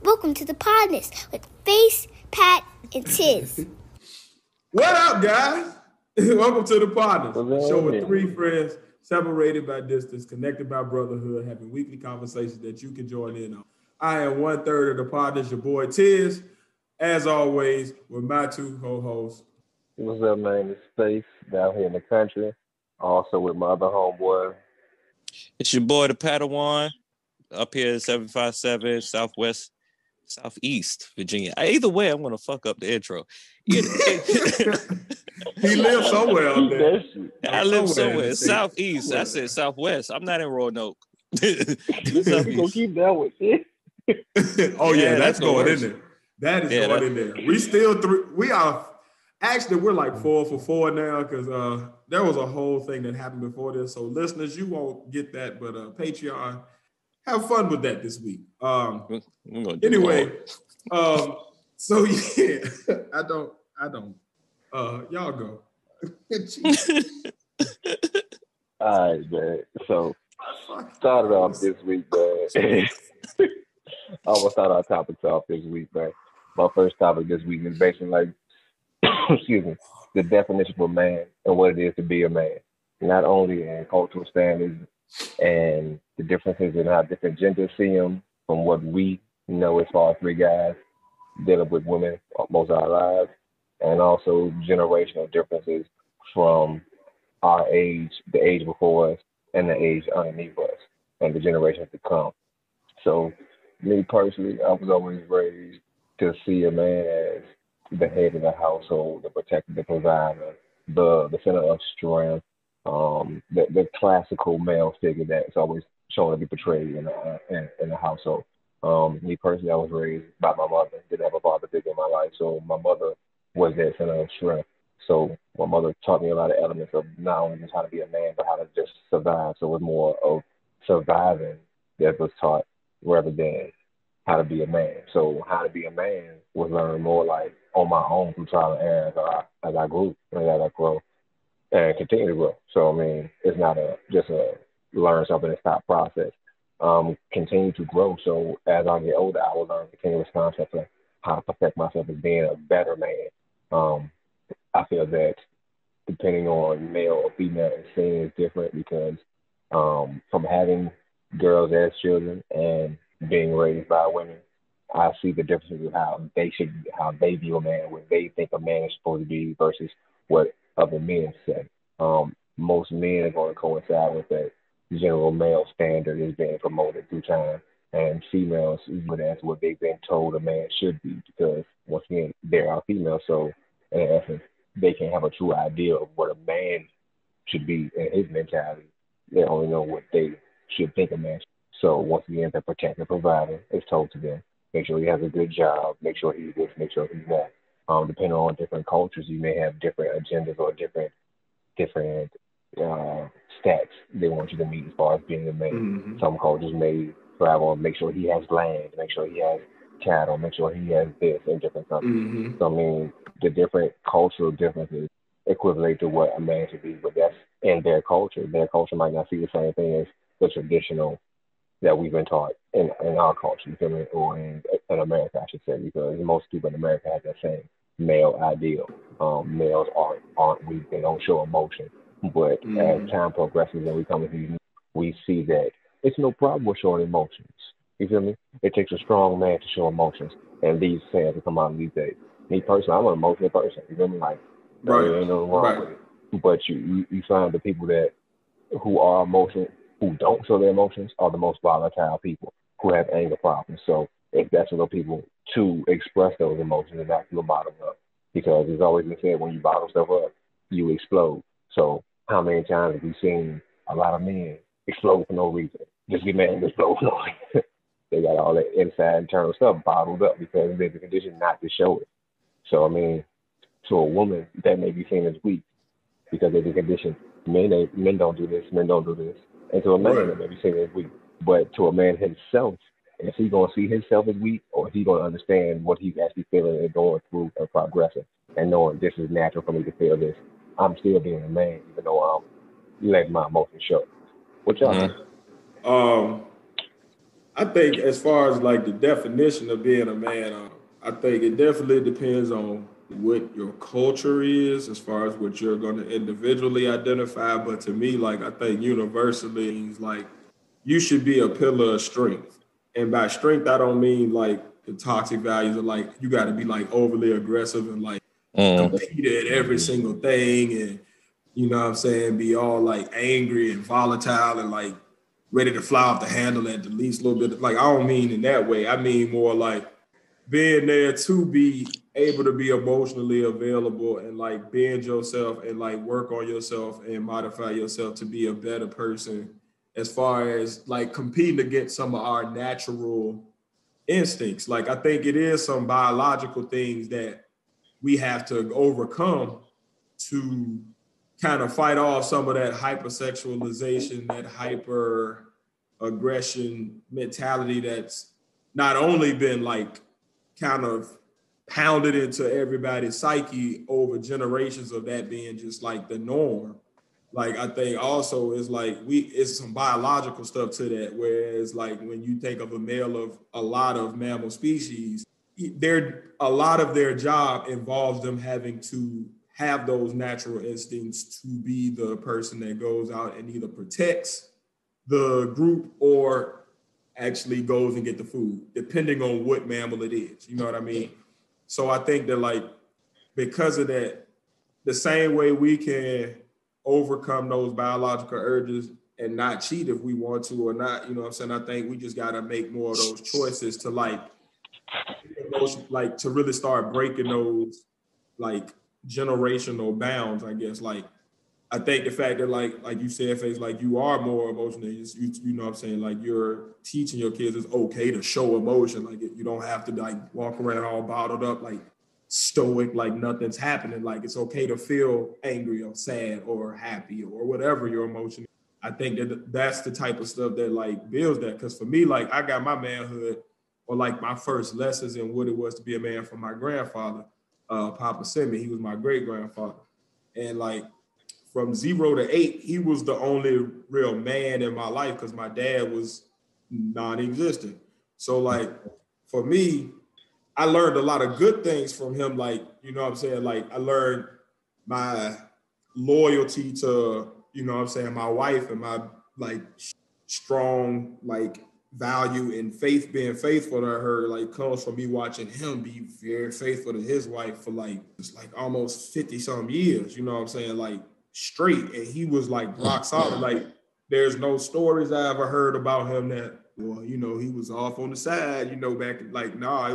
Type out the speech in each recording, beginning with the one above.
Welcome to the Podness with Face, Pat, and Tiz. What up, guys? Welcome to the Podness, the show with three friends separated by distance, connected by brotherhood, having weekly conversations that you can join in on. I am 1/3 of the Podness, your boy Tiz, as always, with my two co-hosts. What's up, man? It's Face down here in the country. Also with my other homeboy. It's your boy, the Padawan, up here at 757 Southeast Virginia. Either way, I'm going to fuck up the intro. He lives somewhere out there. I live somewhere. Southeast. I said Southwest. I'm not in Roanoke. We're going to keep that with it. Oh, yeah, that's going in there. That is going in there. We still we are... Actually, we're like 4 for 4 now because there was a whole thing that happened before this. So, listeners, you won't get that, but Patreon, have fun with that this week. Anyway, so yeah, I don't. Y'all go. All right, man. So, started off this week, man. I will start our topics off this week, man. My first topic this week is basically like, excuse me, the definition of a man and what it is to be a man, not only in cultural standards and the differences in how different genders see them from what we know as far as three guys dealing with women most of our lives, and also generational differences from our age, the age before us, and the age underneath us, and the generations to come. So, me personally, I was always raised to see a man as the head of the household, the protector, the provider, the center of strength, the classical male figure that's always shown to be portrayed in the household. Me personally, I was raised by my mother. Didn't have a father figure in my life, so my mother was that center of strength. So my mother taught me a lot of elements of not only just how to be a man, but how to just survive. So it was more of surviving that was taught rather than how to be a man. So how to be a man was learned more like on my own through trial and error as I grew and as I grow and continue to grow. So, I mean, it's not just a learn something and stop process. Continue to grow. So as I get older, I will learn continuous concepts of how to perfect myself as being a better man. I feel that depending on male or female, seeing is different because from having girls as children and being raised by women, I see the differences of how they view a man, what they think a man is supposed to be versus what other men say. Most men are going to coincide with that general male standard is being promoted through time, and females, that's what they've been told a man should be because, once again, they are female, so in essence, they can't have a true idea of what a man should be in his mentality. They only know what they should think a man should. So once again, the protector provider is told to them, make sure he has a good job, make sure he's this, make sure he's that. Depending on different cultures, you may have different agendas or different stats they want you to meet as far as being a man. Mm-hmm. Some cultures may travel, make sure he has land, make sure he has cattle, make sure he has this in different countries. Mm-hmm. So I mean, the different cultural differences equivalent to what a man should be, but that's in their culture. Their culture might not see the same thing as the traditional that we've been taught in our culture, you feel me? Or in America, I should say, because most people in America have that same male ideal. Males aren't weak, they don't show emotion. But as time progresses and we come to these, we see that it's no problem with showing emotions. You feel me? It takes a strong man to show emotions. And these sayings come out these days. Me personally, I'm an emotional person. You feel me? Like, there ain't nothing wrong with it. But you find the people who are emotional, who don't show their emotions, are the most volatile people who have anger problems. So it's best for those people to express those emotions and not feel bottled up. Because it's always been said, when you bottle stuff up, you explode. So how many times have we seen a lot of men explode for no reason? Just get mad and explode for no reason. They got all that inside internal stuff bottled up because they're in the condition not to show it. So, I mean, to a woman, that may be seen as weak because they're the condition. Men don't do this, men don't do this. And to a man, that may be seen as weak. But to a man himself, is he going to see himself as weak, or is he going to understand what he's actually feeling and going through and progressing and knowing this is natural for me to feel this? I'm still being a man, even though I'm letting my emotions show. What y'all think? I think as far as like the definition of being a man, I think it definitely depends on what your culture is as far as what you're going to individually identify. But to me, like I think universally, it's like you should be a pillar of strength. And by strength, I don't mean like the toxic values of like you got to be like overly aggressive and like compete at every single thing and you know what I'm saying, be all like angry and volatile and like ready to fly off the handle at the least little bit. Like I don't mean in that way. I mean more like being there to be able to be emotionally available and like being yourself and like work on yourself and modify yourself to be a better person as far as like competing against some of our natural instincts. Like I think it is some biological things that we have to overcome to kind of fight off some of that hypersexualization, that hyper aggression mentality that's not only been like kind of pounded into everybody's psyche over generations of that being just like the norm. Like I think also is like it's some biological stuff to that. Whereas like when you think of a male of a lot of mammal species, a lot of their job involves them having to have those natural instincts to be the person that goes out and either protects the group or actually goes and get the food, depending on what mammal it is. You know what I mean? So I think that like, because of that, the same way we can overcome those biological urges and not cheat if we want to or not, you know what I'm saying? I think we just got to make more of those choices to like to really start breaking those like generational bounds, I guess. Like, I think the fact that like you said, Face, like you are more emotional, you know what I'm saying? Like you're teaching your kids it's okay to show emotion. Like you don't have to like walk around all bottled up, like stoic, like nothing's happening. Like it's okay to feel angry or sad or happy or whatever your emotion is. I think that that's the type of stuff that like builds that. Cause for me, like I got my manhood or like my first lessons in what it was to be a man from my grandfather, Papa Simi. He was my great grandfather. And like, from 0 to 8, he was the only real man in my life because my dad was non-existent. So like for me, I learned a lot of good things from him. Like, you know what I'm saying? Like I learned my loyalty to, you know what I'm saying, my wife and my like strong like value and faith, being faithful to her, like comes from me watching him be very faithful to his wife for like, it's like almost 50 some years, you know what I'm saying? Like straight. And he was like rock solid. Like there's no stories I ever heard about him that, well, you know, he was off on the side, you know, back like, nah,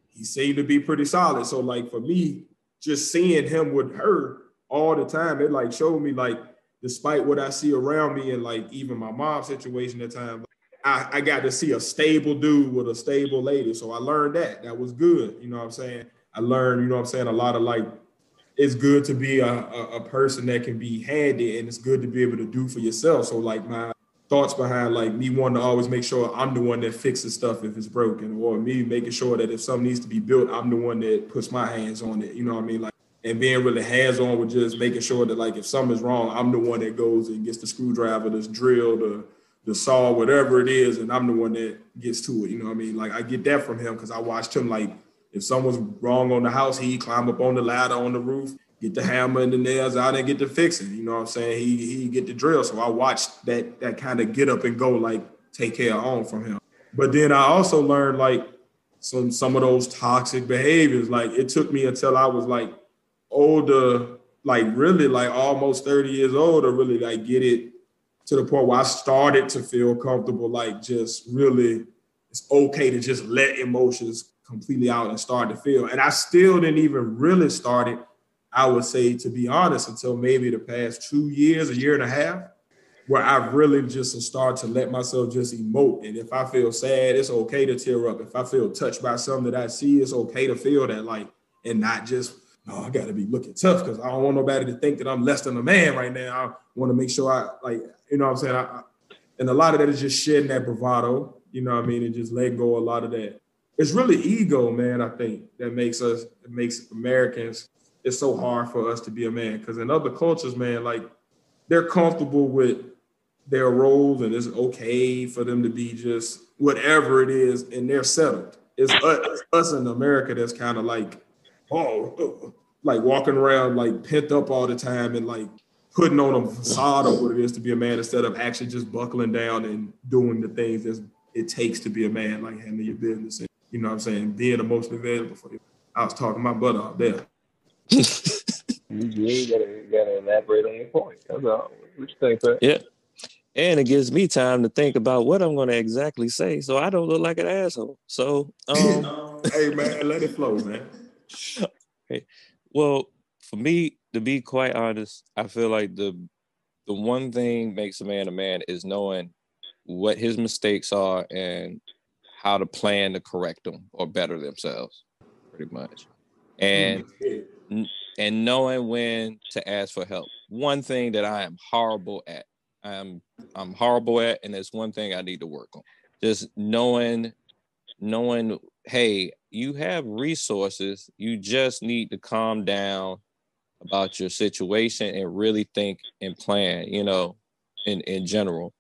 he seemed to be pretty solid. So like for me, just seeing him with her all the time, it like showed me like, despite what I see around me and like even my mom's situation at times, I got to see a stable dude with a stable lady. So I learned that was good. You know what I'm saying? I learned, you know what I'm saying, a lot of like, it's good to be a person that can be handy and it's good to be able to do for yourself. So like my thoughts behind like me wanting to always make sure I'm the one that fixes stuff if it's broken, or me making sure that if something needs to be built, I'm the one that puts my hands on it. You know what I mean? Like, and being really hands-on with just making sure that like if something's wrong, I'm the one that goes and gets the screwdriver, the drill, the saw, whatever it is, and I'm the one that gets to it. You know what I mean? Like I get that from him because I watched him like, if someone's wrong on the house, he'd climb up on the ladder on the roof, get the hammer and the nails out and get to fix it. You know what I'm saying? He get the drill. So I watched that kind of get up and go, like take care of home from him. But then I also learned like some of those toxic behaviors. Like it took me until I was like older, like really like almost 30 years old to really like get it to the point where I started to feel comfortable, like just really it's okay to just let emotions completely out and start to feel. And I still didn't even really start it, I would say, to be honest, until maybe the past 2 years, a year and a half, where I've really just started to let myself just emote. And if I feel sad, it's okay to tear up. If I feel touched by something that I see, it's okay to feel that, like, and not just, oh, I got to be looking tough because I don't want nobody to think that I'm less than a man right now. I want to make sure I, like, you know what I'm saying? And a lot of that is just shedding that bravado, you know what I mean? And just letting go a lot of that. It's really ego, man, I think, that makes Americans, it's so hard for us to be a man. Because in other cultures, man, like, they're comfortable with their roles, and it's okay for them to be just whatever it is, and they're settled. It's us in America that's kind of like, like walking around like pent up all the time and like putting on a facade of what it is to be a man instead of actually just buckling down and doing the things that it takes to be a man, like handling your business and, you know what I'm saying, being emotionally available for you. I was talking my butt off there. You gotta elaborate on your point. That's all. What you think, Pat? Yeah. And it gives me time to think about what I'm going to exactly say, so I don't look like an asshole. So, hey man, let it flow, man. Okay. Well, for me, to be quite honest, I feel like the one thing makes a man is knowing what his mistakes are and how to plan to correct them or better themselves, pretty much, and knowing when to ask for help. One thing that I am horrible at. I'm horrible at, and it's one thing I need to work on. Just knowing, hey, you have resources. You just need to calm down about your situation and really think and plan, you know, in general.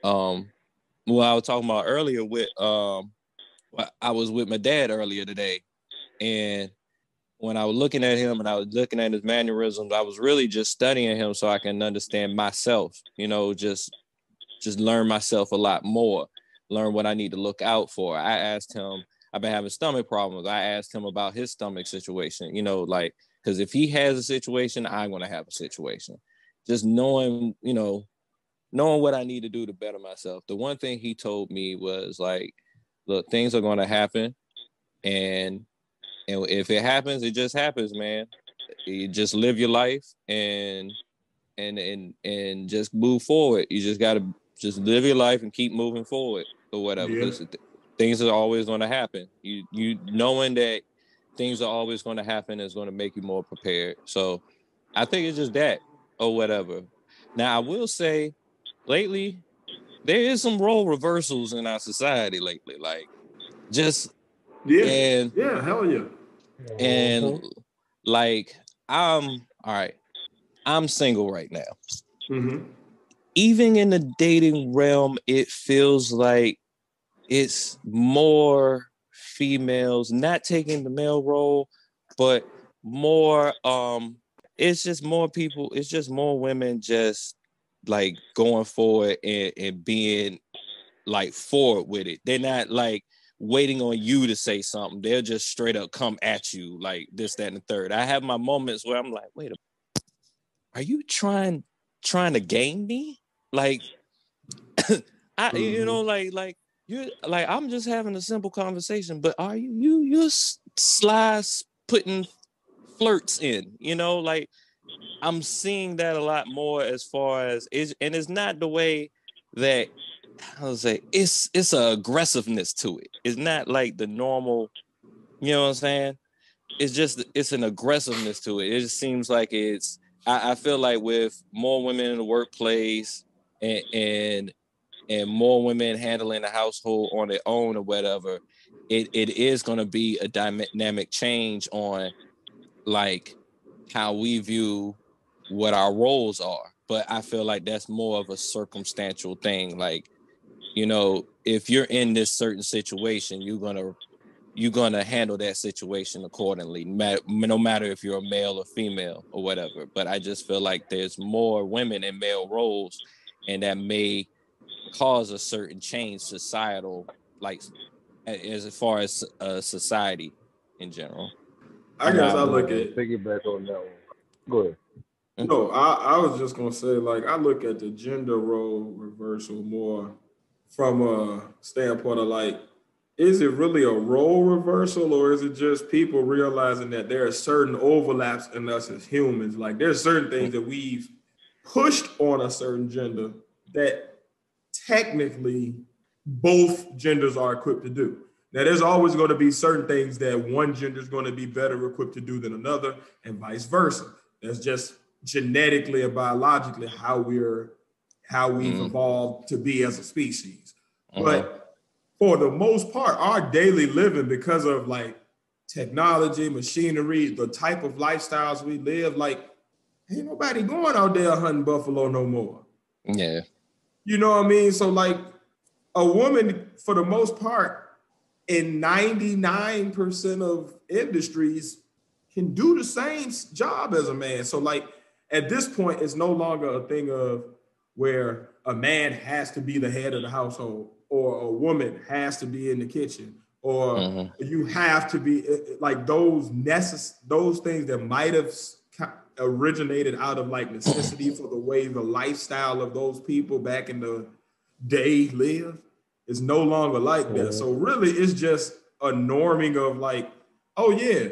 Well, I was talking about earlier with I was with my dad earlier today, and when I was looking at him and I was looking at his mannerisms, I was really just studying him so I can understand myself, you know, just learn myself a lot more, learn what I need to look out for. I asked him, I've been having stomach problems. I asked him about his stomach situation, you know, like, because if he has a situation, I'm going to have a situation. Just knowing, you know, knowing what I need to do to better myself. The one thing he told me was like, look, things are going to happen, and if it happens, it just happens, man. You just live your life and just move forward. You just gotta just live your life and keep moving forward or whatever. Yeah. Things are always going to happen. You knowing that things are always going to happen is going to make you more prepared. So I think it's just that or whatever. Now I will say, lately there is some role reversals in our society lately, like just hell yeah. And like, I'm single right now. Mm-hmm. Even in the dating realm, it feels like it's more females not taking the male role, but more, it's just more people, it's just more women just like going forward and being like forward with it. They're not like waiting on you to say something. They'll just straight up come at you like this, that, and the third. I have my moments where I'm like, wait a minute, are you trying to game me? Like, you know, like you, like I'm just having a simple conversation, but are you're sly putting flirts in, you know, like I'm seeing that a lot more as far as and it's not the way that I would say it's an aggressiveness to it. It's not like the normal, you know what I'm saying? It's an aggressiveness to it. It just seems like I feel like with more women in the workplace and more women handling the household on their own or whatever, it is going to be a dynamic change on like how we view what our roles are. But I feel like that's more of a circumstantial thing. Like, you know, if you're in this certain situation, you're gonna handle that situation accordingly, no matter if you're a male or female or whatever. But I just feel like there's more women in male roles, and that may cause a certain change societal, like as far as society in general. I guess I look at piggyback on that one. Go ahead. No, I was just gonna say, like, I look at the gender role reversal more from a standpoint of like, is it really a role reversal, or is it just people realizing that there are certain overlaps in us as humans? Like, there's certain things that we've pushed on a certain gender that technically both genders are equipped to do. Now, there's always going to be certain things that one gender is going to be better equipped to do than another, and vice versa. That's just genetically and biologically how we've evolved to be as a species. But for the most part, our daily living, because of like technology, machinery, the type of lifestyles we live, like ain't nobody going out there hunting buffalo no more. Yeah. You know what I mean? So like a woman, for the most part, in 99% of industries, can do the same job as a man. So like at this point, it's no longer a thing of where a man has to be the head of the household, or a woman has to be in the kitchen, or you have to be like those things that might have originated out of like necessity for the way the lifestyle of those people back in the day lived is no longer like that. So really it's just a norming of like, oh yeah,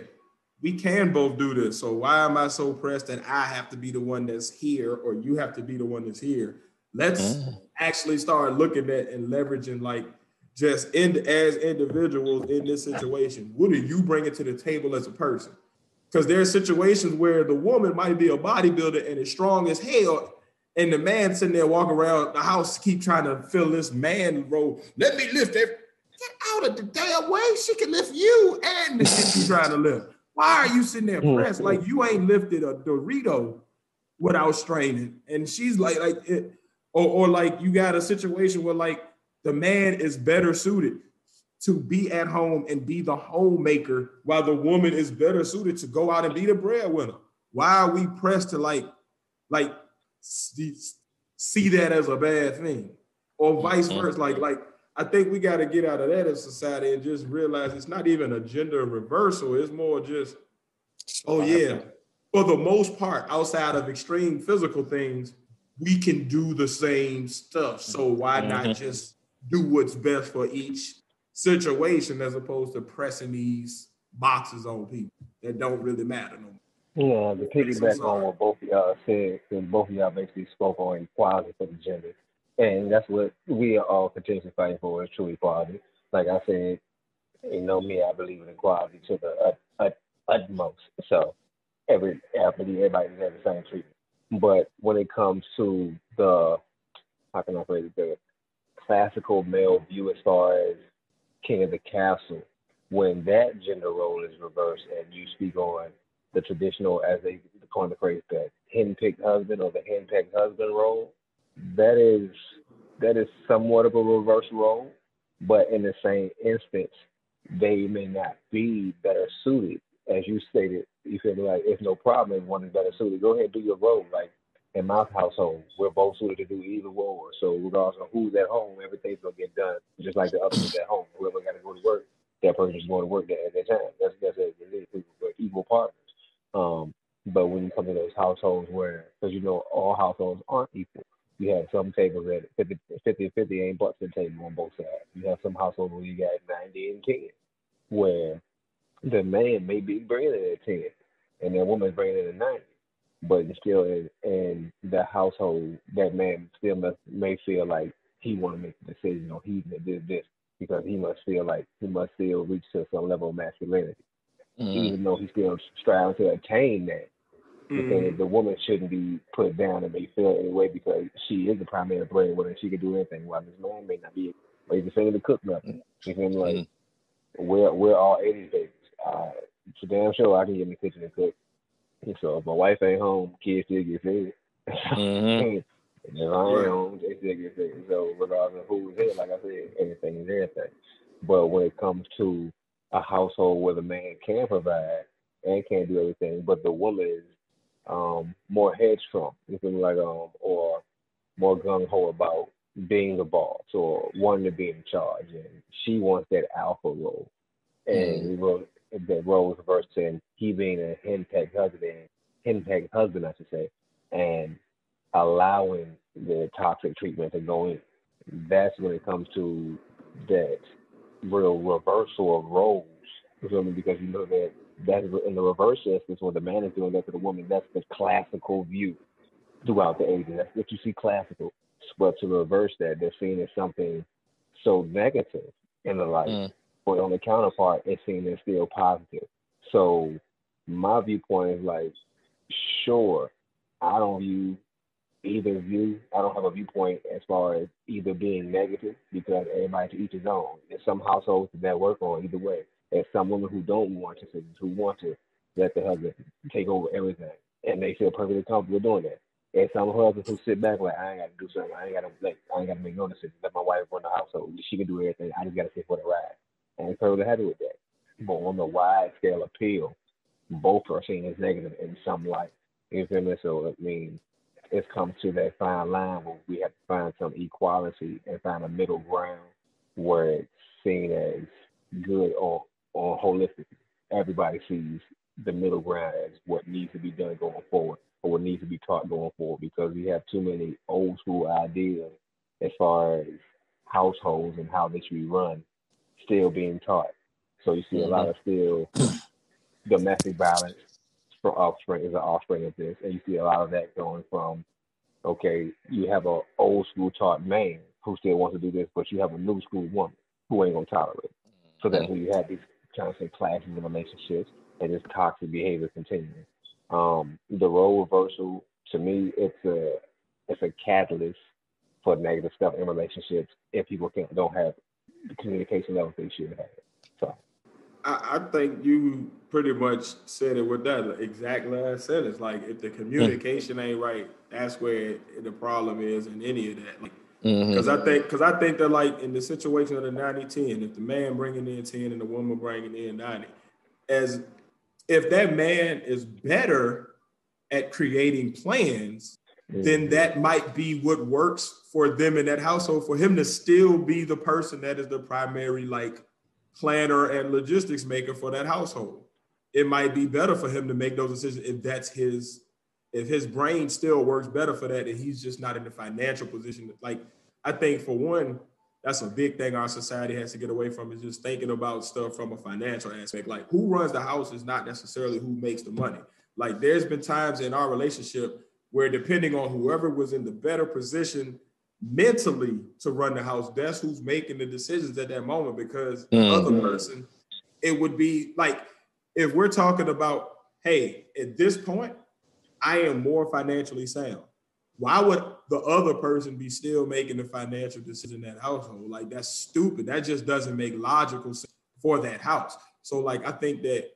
we can both do this. So why am I so pressed that I have to be the one that's here or you have to be the one that's here? Let's actually start looking at and leveraging like just as individuals in this situation. What are you bringing to the table as a person? Because there are situations where the woman might be a bodybuilder and is strong as hell, and the man sitting there walking around the house keep trying to fill this man role. Let me lift it. Get out of the damn way. She can lift you and the shit you trying to lift. Why are you sitting there pressed like you ain't lifted a Dorito without straining? And she's like it, or like you got a situation where like the man is better suited to be at home and be the homemaker, while the woman is better suited to go out and be the breadwinner. Why are we pressed to like see that as a bad thing, or vice versa? Like I think we got to get out of that as society and just realize it's not even a gender reversal. It's more just, oh yeah, for the most part, outside of extreme physical things, we can do the same stuff. So why not just do what's best for each situation as opposed to pressing these boxes on people that don't really matter no more. Yeah, to piggyback on what both of y'all said, and both of y'all basically spoke on equality for the gender. And that's what we are all continuously fighting for, is true equality. Like I said, you know me, I believe in equality to the utmost. So I believe everybody has the same treatment. But when it comes to the, how can I phrase it, the classical male view as far as king of the castle, when that gender role is reversed and you speak on the traditional, as they coin the phrase, that hen-picked husband or the hen-pecked husband role, that is somewhat of a reverse role, but in the same instance, they may not be better suited. As you stated, you feel like it's no problem if one is better suited. Go ahead and do your role. Like in my household, we're both suited to do either role. So regardless of who's at home, everything's gonna get done just like the other one's at home. Whoever got to go to work, that person's going to work there at that time. That's it. We're equal partners. But when you come to those households where, because you know all households aren't equal, you have some tables that 50 ain't butts the table on both sides. You have some households where you got 90 and 10, where the man may be bringing in a 10 and that woman's bringing in a 90. But it's still in the household, that man still may feel like he want to make the decision, or he did this because he must feel like he must still reach to some level of masculinity, even though he's still striving to attain that. Because the woman shouldn't be put down and may feel any way because she is the primary breadwinner and she can do anything, while this man may not be, or he's the to cook nothing. You feel me? Like we're all 80s babies. It's a damn sure I can get in the kitchen and cook. So if my wife ain't home, kids still get fed. And if I ain't home, they still get fed. So regardless of who's here, like I said, everything is everything. But when it comes to a household where the man can provide and can do everything, but the woman is more headstrong, you feel me, like or more gung ho about being the boss or wanting to be in charge, and she wants that alpha role, and that role is reversed to he being a henpecked husband, I should say, and allowing the toxic treatment to go in. That's when it comes to that real reversal of roles. You feel me? Because you know that in the reverse instance, when the man is doing that to the woman, that's the classical view throughout the ages. That's what you see classical. But to reverse that, they're seen as something so negative in the life. But on the counterpart, it's seen as still positive. So my viewpoint is like, sure, I don't view either view. I don't have a viewpoint as far as either being negative, because everybody to each his own. There's some households that work on either way. There's some women who don't want decisions, who want to let the husband take over everything, and they feel perfectly comfortable doing that. And some husbands who sit back like, I ain't got to do something. I ain't got to make no decisions. Let my wife run the household. She can do everything. I just got to sit for the ride. And it's totally happy with that. But on the wide scale appeal, both are seen as negative in some light. You feel me? So I mean, it's come to that fine line where we have to find some equality and find a middle ground where it's seen as good or holistic. Everybody sees the middle ground as what needs to be done going forward, or what needs to be taught going forward, because we have too many old school ideas as far as households and how they should be run still being taught. So you see a lot of still domestic violence is an offspring of this, and you see a lot of that going from, okay, you have an old school taught man who still wants to do this, but you have a new school woman who ain't gonna tolerate it. So that's when you have these kind of clashes in relationships and this toxic behavior continuing. The role reversal, to me, it's a catalyst for negative stuff in relationships if people don't have the communication levels they should have. So I think you pretty much said it with that exact last sentence. Like, if the communication ain't right, that's where the problem is in any of that. Like, because I think that, like, in the situation of the 90-10, if the man bringing in 10 and the woman bringing in 90, as if that man is better at creating plans, then that might be what works for them in that household, for him to still be the person that is the primary, like, planner and logistics maker for that household. It might be better for him to make those decisions if his brain still works better for that, and he's just not in the financial position. Like, I think, for one, that's a big thing our society has to get away from, is just thinking about stuff from a financial aspect. Like, who runs the house is not necessarily who makes the money. Like, there's been times in our relationship where, depending on whoever was in the better position mentally to run the house, that's who's making the decisions at that moment, because the other person, it would be like, if we're talking about, hey, at this point, I am more financially sound. Why would the other person be still making the financial decision in that household? Like, that's stupid. That just doesn't make logical sense for that house. So, like, I think that,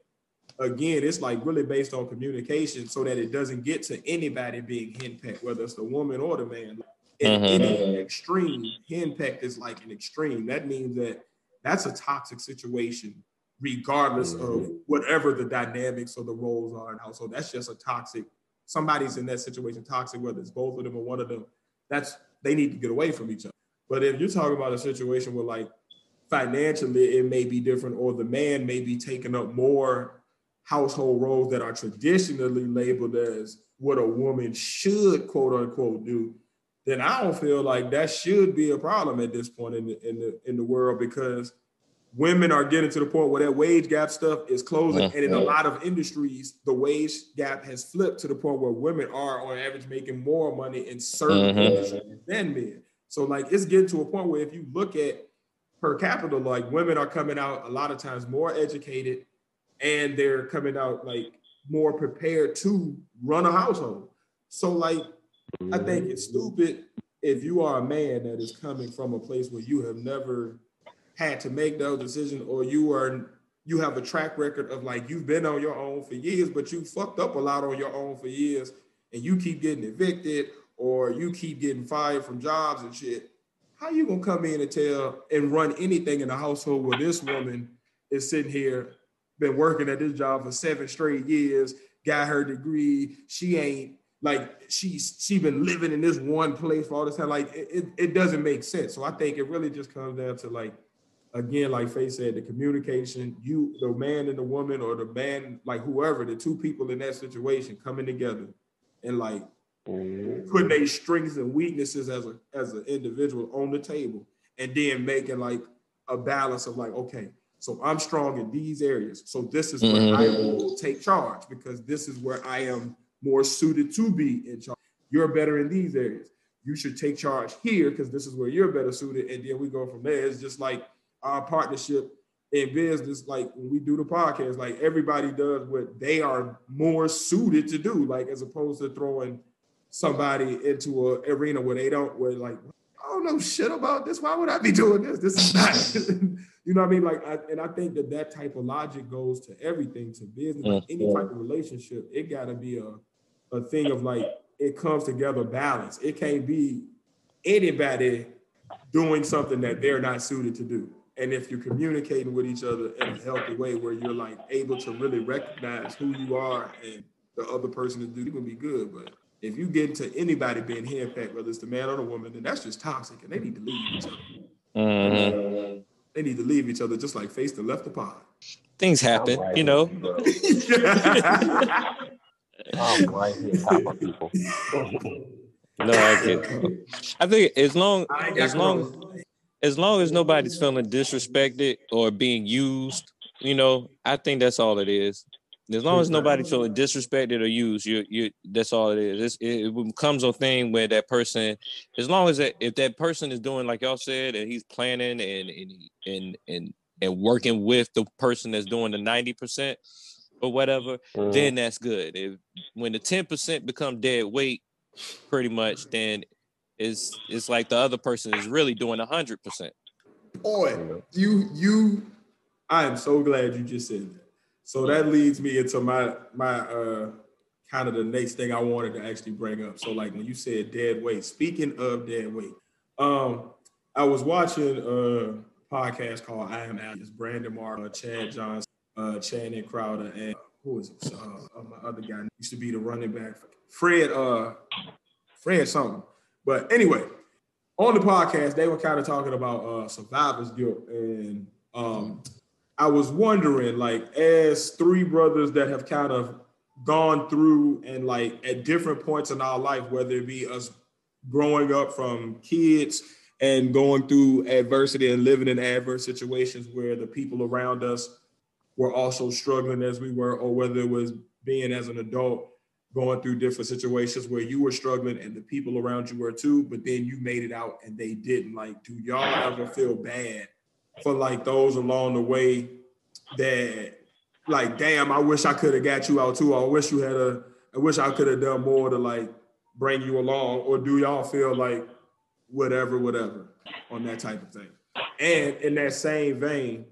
again, it's like really based on communication, so that it doesn't get to anybody being henpecked, whether it's the woman or the man. In any extreme, henpecked is like an extreme. That means that that's a toxic situation, regardless of whatever the dynamics or the roles are in the household. That's just a toxic. Somebody's in that situation toxic, whether it's both of them or one of them. They need to get away from each other. But if you're talking about a situation where, like, financially it may be different, or the man may be taking up more household roles that are traditionally labeled as what a woman should, quote unquote, do, then I don't feel like that should be a problem at this point in the world, because women are getting to the point where that wage gap stuff is closing. And in a lot of industries, the wage gap has flipped to the point where women are on average making more money in certain industries than men. So, like, it's getting to a point where if you look at per capita, like, women are coming out a lot of times more educated, and they're coming out, like, more prepared to run a household. So, like, I think it's stupid if you are a man that is coming from a place where you have never had to make those decisions, or you have a track record of, like, you've been on your own for years, but you fucked up a lot on your own for years, and you keep getting evicted, or you keep getting fired from jobs and shit. How you gonna come in and run anything in the household where this woman is sitting here, been working at this job for 7 straight years, got her degree, she ain't, like, she been living in this one place for all this time. Like, it doesn't make sense. So I think it really just comes down to, like, again, like Faye said, the communication, the man and the woman, or the man, like, whoever, the two people in that situation coming together and, like, putting their strengths and weaknesses as an individual on the table, and then making, like, a balance of, like, okay, so I'm strong in these areas, so this is where I will take charge, because this is where I am more suited to be in charge. You're better in these areas. You should take charge here, because this is where you're better suited. And then we go from there. It's just like our partnership in business. Like, when we do the podcast, like, everybody does what they are more suited to do, like, as opposed to throwing somebody into an arena where like, I don't know shit about this. Why would I be doing this? This is not, you know what I mean? Like, I think that type of logic goes to everything, to business, like any type of relationship. It gotta be a thing of, like, it comes together balanced. It can't be anybody doing something that they're not suited to do. And if you're communicating with each other in a healthy way where you're like able to really recognize who you are and the other person to do, you're gonna be good. But if you get into anybody being henpecked, whether it's the man or the woman, then that's just toxic and they need to leave each other. Mm-hmm. They need to leave each other just like face the left apart. Things happen, right you know. I'm right here, top of people. No, I get it. I think as long as nobody's feeling disrespected or being used, you know, I think that's all it is. As long as nobody's feeling disrespected or used, you that's all it is. It becomes a thing where that person, as long as if that person is doing like y'all said, and he's planning and working with the person that's doing the 90% or whatever, then that's good. When the 10% become dead weight, pretty much, then it's like the other person is really doing 100%. Boy, I am so glad you just said that. So that leads me into my kind of the next thing I wanted to actually bring up. So like when you said dead weight, speaking of dead weight, I was watching a podcast called I Am Alex, Brandon Mark, Chad Johnson, Channing Crowder, and who is it? My other guy used to be the running back, Fred something. But anyway, on the podcast, they were kind of talking about survivor's guilt. And I was wondering, like, as three brothers that have kind of gone through and like at different points in our life, whether it be us growing up from kids and going through adversity and living in adverse situations where the people around us were also struggling as we were, or whether it was being as an adult going through different situations where you were struggling and the people around you were too, but then you made it out and they didn't. Like, do y'all ever feel bad for like those along the way that like, damn, I wish I could have got you out too. I wish I could have done more to like bring you along. Or do y'all feel like whatever on that type of thing? And in that same vein,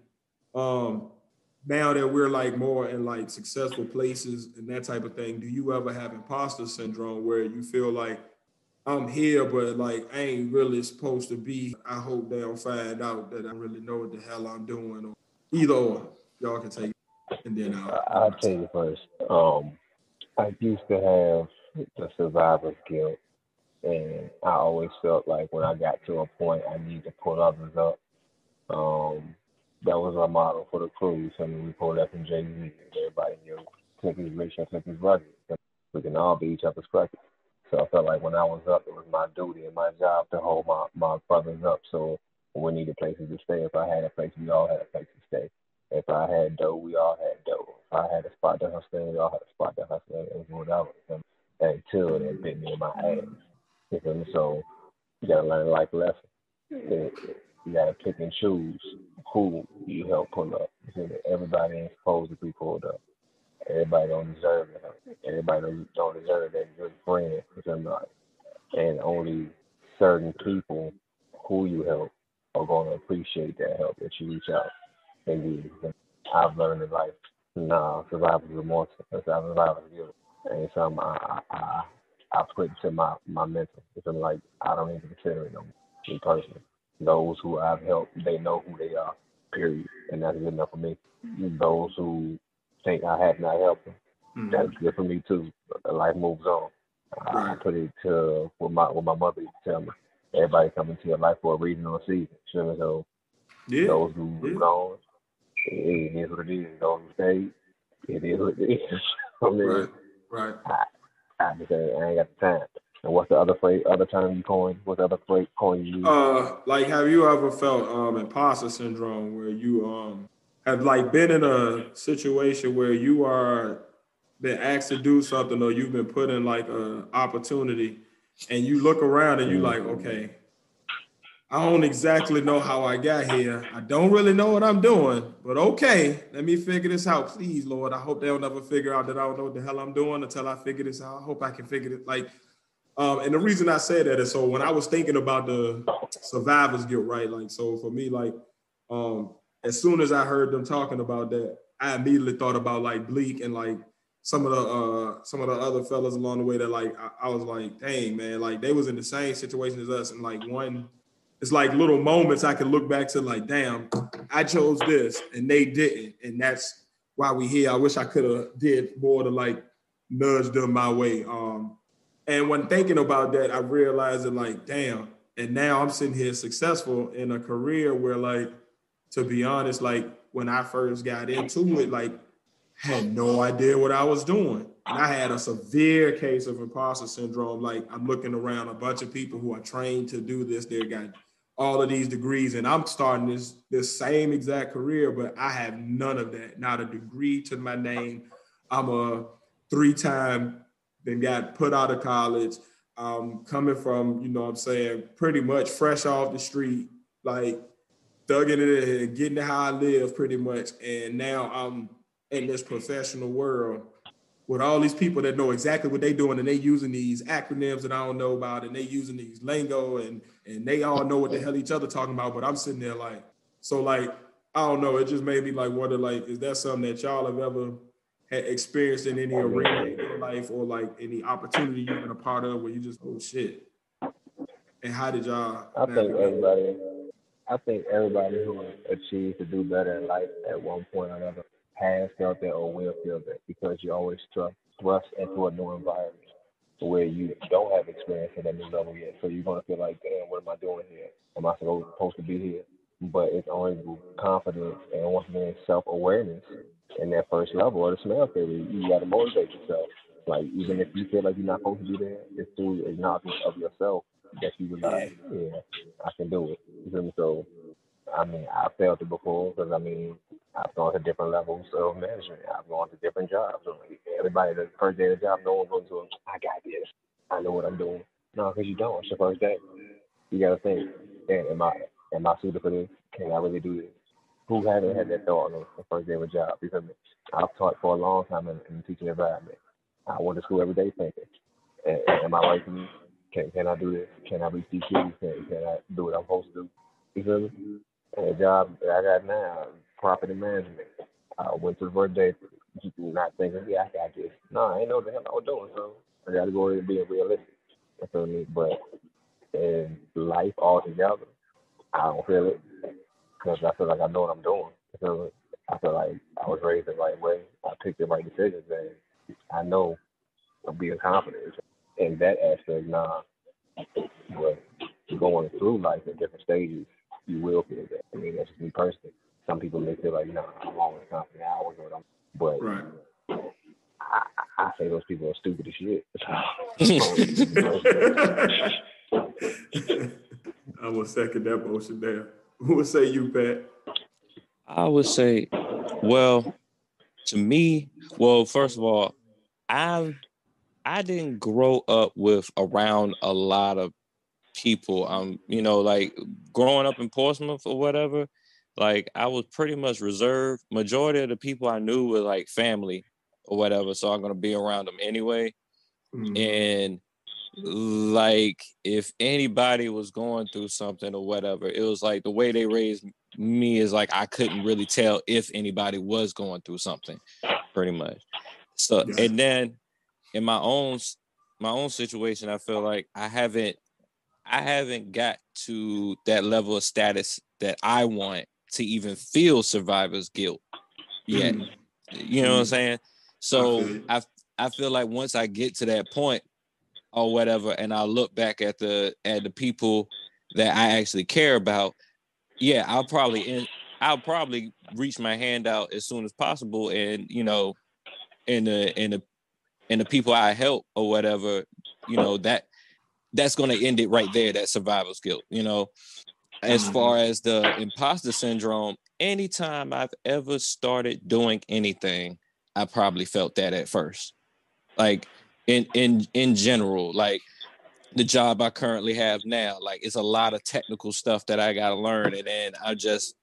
now that we're like more in like successful places and that type of thing, do you ever have imposter syndrome where you feel like I'm here, but like I ain't really supposed to be? I hope they don't find out that I really know what the hell I'm doing. Or either or, y'all can take it. And then I'll tell you first. I used to have the survivor's guilt, and I always felt like when I got to a point, I need to pull others up. That was our model for the cruise. I mean, we pulled up in Jay-Z. Everybody knew Click is rich and Click is rugged. We can all be each other's crackers. So I felt like when I was up, it was my duty and my job to hold my brothers up. So we needed places to stay. If I had a place, we all had a place to stay. If I had dough, we all had dough. If I had a spot to hustle in, we all had a spot to hustle in. It was whatever. Until it bit me in my ass. You feel me? So you got to learn a life lesson. You got to pick and choose who you help pull up. Everybody ain't supposed to be pulled up. Everybody don't deserve it. Everybody don't deserve that good friend. And only certain people who you help are going to appreciate that help that you reach out and give. I've learned in life, survivor's remorse, survivor's guilt. And something I put to my mental. It's like I don't even consider it no more, me personally. Those who I've helped, they know who they are, period. And that's good enough for me. Those who think I have not helped them, that's good for me too. Life moves on. I put it to what my mother used to tell me. Everybody come into your life for a reason or a season. So those who moved on, it is what it is. Those who stayed, it is what it is. I mean, right. I just say I ain't got the time. And what's the other term you coined? What's the other coin you use? Like, have you ever felt imposter syndrome where you have like been in a situation where you are been asked to do something or you've been put in like an opportunity and you look around and you like, okay, I don't exactly know how I got here. I don't really know what I'm doing, but okay, let me figure this out. Please, Lord, I hope they'll never figure out that I don't know what the hell I'm doing until I figure this out. I hope I can figure it. Like, and the reason I say that is so when I was thinking about the survivor's guilt, right? Like, so for me, like, as soon as I heard them talking about that, I immediately thought about like Bleak and like some of the other fellas along the way that like I was like, dang man, like they was in the same situation as us, and like it's like little moments I can look back to like, damn, I chose this and they didn't, and that's why we here. I wish I could have did more to like nudge them my way. And when thinking about that, I realized that like, damn, and now I'm sitting here successful in a career where like, to be honest, like when I first got into it, like had no idea what I was doing. And I had a severe case of imposter syndrome. Like I'm looking around a bunch of people who are trained to do this. They got all of these degrees, and I'm starting this same exact career, but I have none of that. Not a degree to my name. I'm a 3-time, then got put out of college. Coming from, you know what I'm saying, pretty much fresh off the street, like dug into it, getting to how I live pretty much. And now I'm in this professional world with all these people that know exactly what they're doing, and they using these acronyms that I don't know about, and they using these lingo, and they all know what the hell each other talking about, but I'm sitting there like, so like, I don't know, it just made me like wonder, like, is that something that y'all have ever had experienced in any arena in your life, or like any opportunity you've been a part of where you just, oh shit. And how did y'all? I think everybody who achieves to do better in life at one point or another has felt that or will feel that, because you always thrust into a new environment where you don't have experience at that new level yet. So you're going to feel like, damn, what am I doing here? Am I supposed to be here? But it's only confidence and, once again, self-awareness in that first level of the smell theory. You got to motivate yourself. Like, even if you feel like you're not supposed to be there, it's through acknowledgement of yourself that you realize, yeah, I can do it. You feel me? So, I mean, I felt it before, because, I mean, I've gone to different levels of management. I've gone to different jobs. Everybody, the first day of the job, no one goes to them, I got this. I know what I'm doing. No, because you don't. It's your first day. You got to think, am I suited for this? Can I really do this? Who hasn't had that thought on the first day of a job? Because I've taught for a long time in the teaching environment. I went to school every day thinking, am I right for me? Can I do this? Can I reach these kids? Can I do what I'm supposed to do? You feel me? And the job that I got now, property management. I went to the first day not thinking, yeah, I got this. No, I ain't know what the hell I was doing, so I got to go ahead and be realistic. You feel me? But in life altogether, I don't feel it, because I feel like I know what I'm doing. You feel me? I feel like I was raised the right way. I picked the right decisions, and I know I'm being confident. In that aspect, nah. But going through life at different stages, you will feel that. I mean, that's just me personally. Some people may feel like, I'm always confident. I always know what I'm. But right. I say those people are stupid as shit. I will second that motion there. Who would say you, Pat? I would say, well, to me, well, first of all, I didn't grow up with around a lot of people. Like growing up in Portsmouth or whatever, like I was pretty much reserved. Majority of the people I knew were like family or whatever, so I'm gonna be around them anyway. Mm-hmm. And like if anybody was going through something or whatever, it was like the way they raised me is like I couldn't really tell if anybody was going through something, pretty much. So and then in my own situation, I feel like I haven't got to that level of status that I want to even feel survivor's guilt yet. You know what I'm saying? So I feel like once I get to that point or whatever, and I look back at the people that I actually care about, yeah, I'll probably reach my hand out as soon as possible, and in the people I help or whatever, that's going to end it right there, that survivor's guilt, As far as the imposter syndrome, anytime I've ever started doing anything, I probably felt that at first. Like in general, like the job I currently have now, like it's a lot of technical stuff that I got to learn. And then I just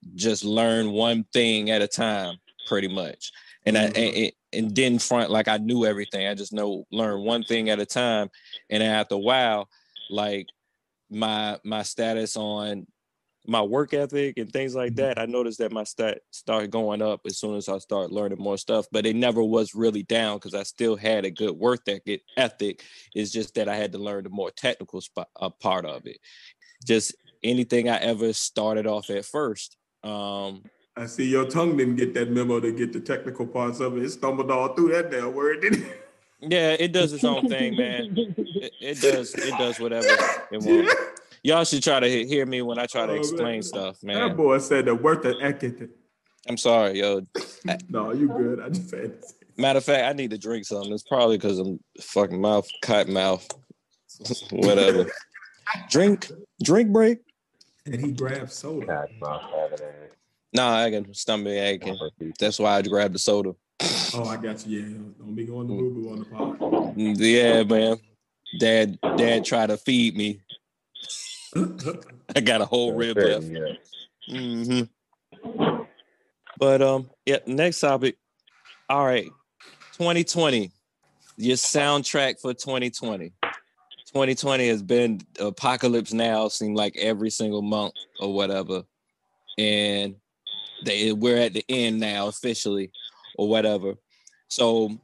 learn one thing at a time, pretty much. And and didn't front like I knew everything. I just learn one thing at a time. And then after a while, like my status on my work ethic and things like that, I noticed that my stat started going up as soon as I started learning more stuff. But it never was really down because I still had a good work ethic. It's just that I had to learn the more technical part of it. Just anything I ever started off at first. I see your tongue didn't get that memo to get the technical parts of it. It stumbled all through that damn word, didn't it? Yeah, it does its own thing, man. It does whatever it wants. Y'all should try to hear me when I try to explain stuff, man. That boy said the word that ethic. I'm sorry, yo. No, you good. I just said it. Matter of fact, I need to drink something. It's probably because I'm fucking cotton mouth. Whatever. Drink break. And he grabbed soda. Nah, I got stomach aching. That's why I grabbed the soda. Oh, I got you. Yeah, don't be going to boo-boo on the pod. Yeah, man. Dad tried to feed me. I got a whole rib left. Mm-hmm. But yeah, next topic. All right, 2020. Your soundtrack for 2020. 2020 has been Apocalypse Now. Seemed like every single month or whatever, and we're at the end now officially, or whatever. So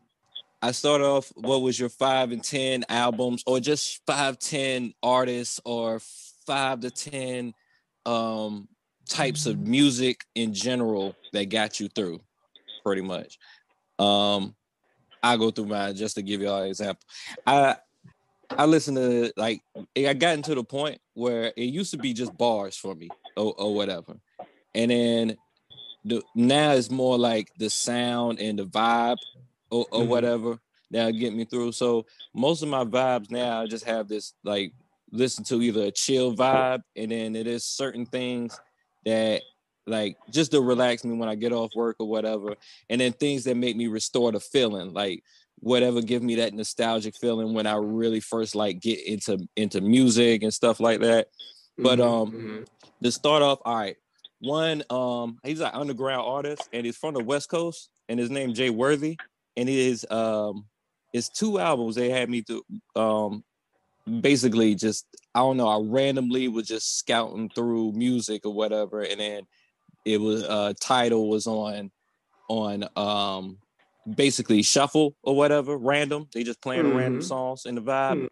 I start off. What was your 5 and 10 albums, or just 5, 10 artists, or 5 to 10 types of music in general that got you through, pretty much. I'll go through mine just to give y'all an example. I listen to, like, I gotten to the point where it used to be just bars for me or whatever. And then now it's more like the sound and the vibe or whatever that'll get me through. So most of my vibes now, I just have this, like, listen to either a chill vibe, and then it is certain things that, like, just to relax me when I get off work or whatever. And then things that make me restore the feeling, like whatever give me that nostalgic feeling when I really first, like, get into music and stuff like that. But to start off, all right, one, he's an underground artist, and he's from the West Coast, and his name Jay Worthy, and his 2 albums they had me to basically just, I don't know, I randomly was just scouting through music or whatever, and then it was Tidal was on basically shuffle or whatever, random. They just playing random songs in the vibe,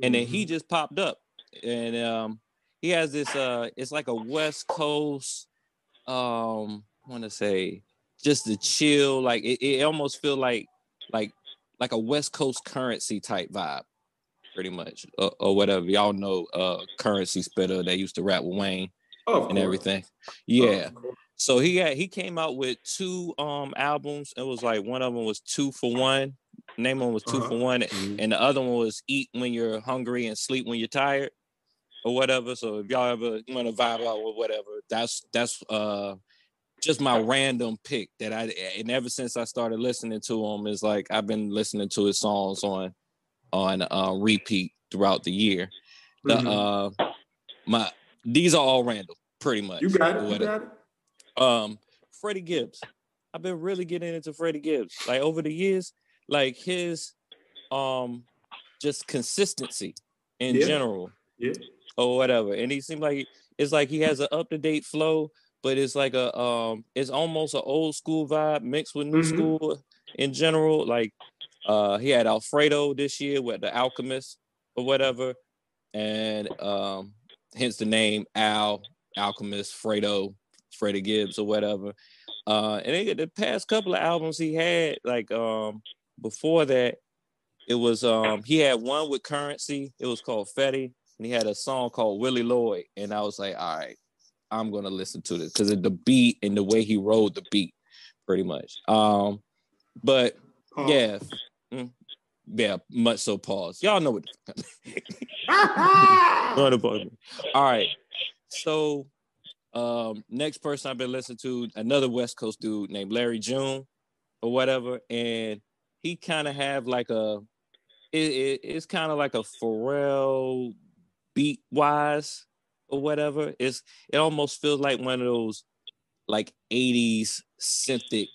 and then he just popped up, and he has this it's like a West Coast, I want to say just the chill, like it almost feel like a West Coast Currency type vibe, pretty much, or whatever. Y'all know Currency Spitter. They used to rap with Wayne and everything. Yeah. So he came out with 2 albums. It was like one of them was 2 for 1. Name one was 2 for 1, and the other one was Eat When You're Hungry and Sleep When You're Tired, or whatever. So if y'all ever want to vibe out with whatever, that's just my random pick that and ever since I started listening to him, is like I've been listening to his songs on repeat throughout the year. These are all random, pretty much. You got it. Freddie Gibbs. I've been really getting into Freddie Gibbs. Like over the years, like his just consistency in general. Yeah. Or whatever. And he seemed like it's like he has an up-to-date flow, but it's like it's almost an old school vibe mixed with new school in general. Like he had Alfredo this year with The Alchemist or whatever. And hence the name Alchemist, Freddie Gibbs or whatever. And the past couple of albums he had, like before that, it was he had one with Currency. It was called Fetty, and he had a song called Willie Lloyd. And I was like, all right, I'm gonna listen to this because of the beat and the way he rode the beat, pretty much. But yeah, much so pause. Y'all know what the all right. So next person I've been listening to, another West Coast dude named Larry June or whatever, and he kind of have like it's kind of like a Pharrell beat wise or whatever. It almost feels like one of those like 80s synthic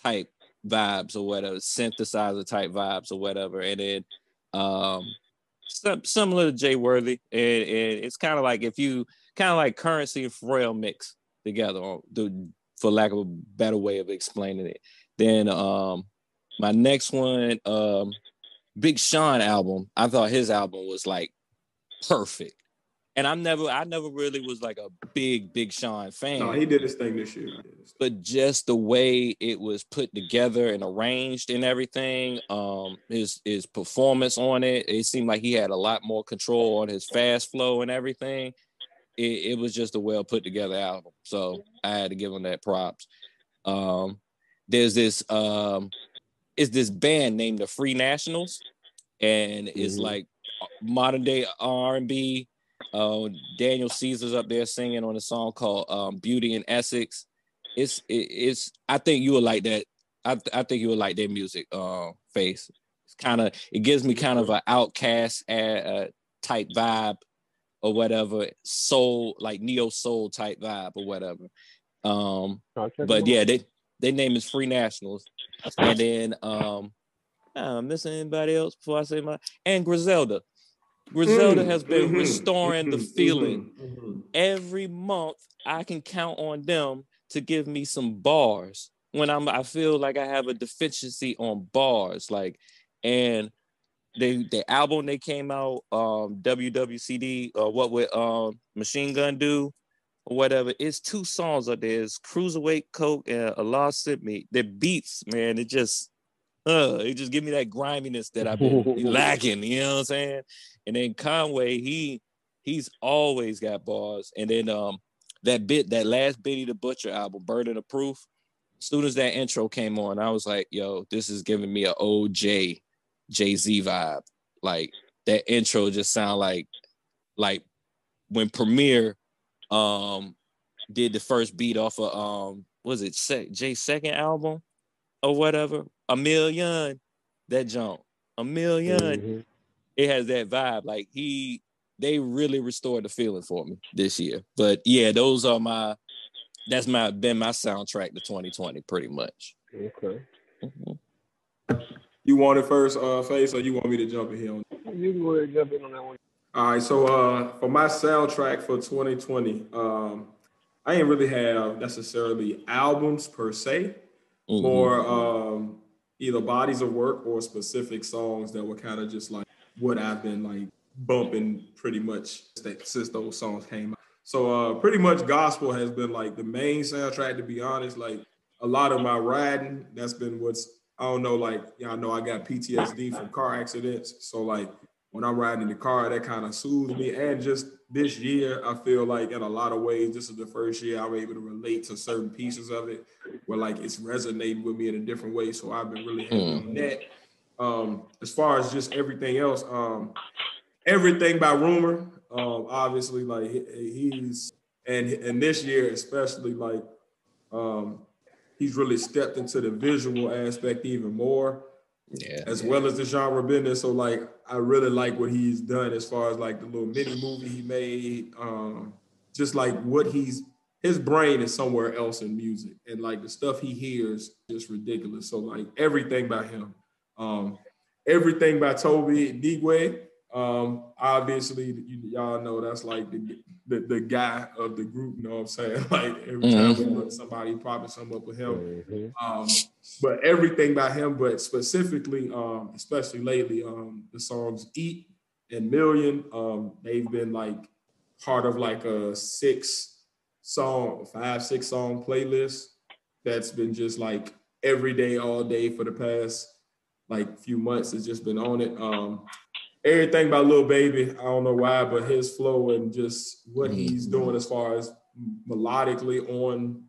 type vibes or whatever, synthesizer type vibes or whatever. And then similar to Jay Worthy, and it's kind of like if you kind of like Currency and Pharrell mix together, for lack of a better way of explaining it. Then my next one, Big Sean album. I thought his album was like perfect. And I never really was like a big Sean fan. No, he did his thing this year. But just the way it was put together and arranged and everything, his performance on it seemed like he had a lot more control on his fast flow and everything. It was just a well put together album. So I had to give him that props. There's this band named the Free Nationals, and it's like modern day R&B. Daniel Caesar's up there singing on a song called Beauty in Essex. It's I think you would like that. I think you would like their music, Face. It gives me kind of an Outcast type vibe or whatever, soul, like neo soul type vibe or whatever. But yeah, their name is Free Nationals. And then I'm missing anybody else before I say and Griselda. Griselda has been restoring the feeling. Every month I can count on them to give me some bars when I feel like I have a deficiency on bars. Like, and the album they came out, WWCD, what would Machine Gun do or whatever, it's 2 songs up there. It's Cruiserweight Coke and Allah Sent Me. Their beats, man, it just give me that griminess that I've been lacking, you know what I'm saying? And then Conway, he's always got bars. And then that last Benny the Butcher album, Burden of Proof, as soon as that intro came on, I was like, yo, this is giving me an old Jay-Z vibe. Like that intro just sound like when Premier did the first beat off of was it Jay's second album or whatever, A Million, that jump, A Million. It has that vibe. Like they really restored the feeling for me this year. But yeah, those are been my soundtrack to 2020 pretty much. Okay. You want it first, Face, or you want me to jump in here? You can go ahead and jump in on that one. All right, so for my soundtrack for 2020, I didn't really have necessarily albums per se, more either bodies of work or specific songs that were kind of just like what I've been like bumping pretty much since those songs came out. So pretty much gospel has been like the main soundtrack, to be honest. Like a lot of my riding, that's been I don't know, like, y'all know I got PTSD from car accidents. So like when I'm riding in the car, that kind of soothes me. And just this year, I feel like in a lot of ways, this is the first year I'm able to relate to certain pieces of it where like it's resonating with me in a different way. So I've been really happy on that. As far as just everything else, everything by Rumor, obviously, like he's, and this year especially, like he's really stepped into the visual aspect even more, as well as the genre business. So like I really like what he's done as far as like the little mini movie he made, just like what his brain is somewhere else in music, and like the stuff he hears just ridiculous. So like everything by him, everything by Toby Digwe. Obviously, y'all know that's like the guy of the group, you know what I'm saying? Like every time we look, somebody popping something up with him. But everything by him, but specifically, especially lately, the songs Eat and Million, they've been like part of like a 5-6 song playlist that's been just like every day, all day for the past like few months. It's just been on it. Everything by Lil Baby, I don't know why, but his flow and just what he's doing as far as melodically on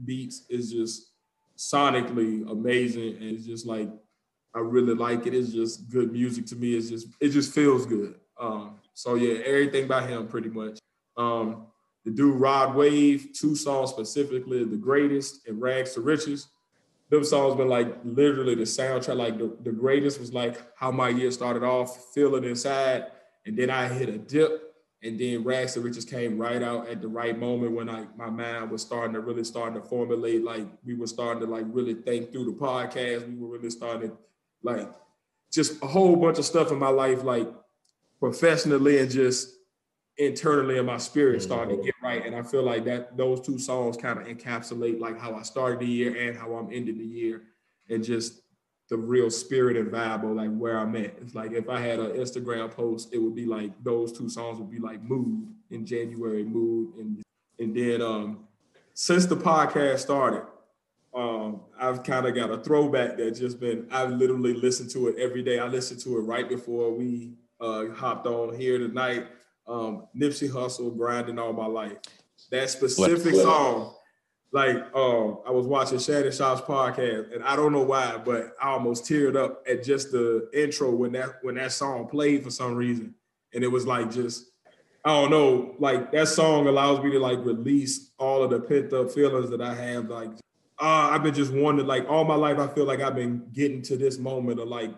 beats is just sonically amazing. And it's just like, I really like it. It's just good music to me. It just feels good. So yeah, everything by him pretty much. The dude Rod Wave, 2 songs specifically, The Greatest and Rags to Riches. Them songs been like literally the soundtrack. Like the Greatest was like how my year started off, feeling inside, and then I hit a dip, and then Rags to Riches came right out at the right moment when my mind was starting to formulate. Like we were starting to like really think through the podcast. We were really starting to like just a whole bunch of stuff in my life, like professionally and just internally in my spirit, starting to get right? And I feel like that those two songs kind of encapsulate like how I started the year and how I'm ending the year, and just the real spirit and vibe of like where I'm at. It's like if I had an Instagram post, it would be like those two songs would be like Mood in January, Mood, and then since the podcast started, I've kind of got a throwback that just been, I've literally listened to it every day. I listened to it right before we hopped on here tonight. Nipsey Hussle, Grinding All My Life. That specific song, like I was watching Shannon Sharp's podcast, and I don't know why, but I almost teared up at just the intro when that song played for some reason. And it was like just, I don't know, like that song allows me to like release all of the pent up feelings that I have. Like I've been just wanting, like all my life, I feel like I've been getting to this moment of like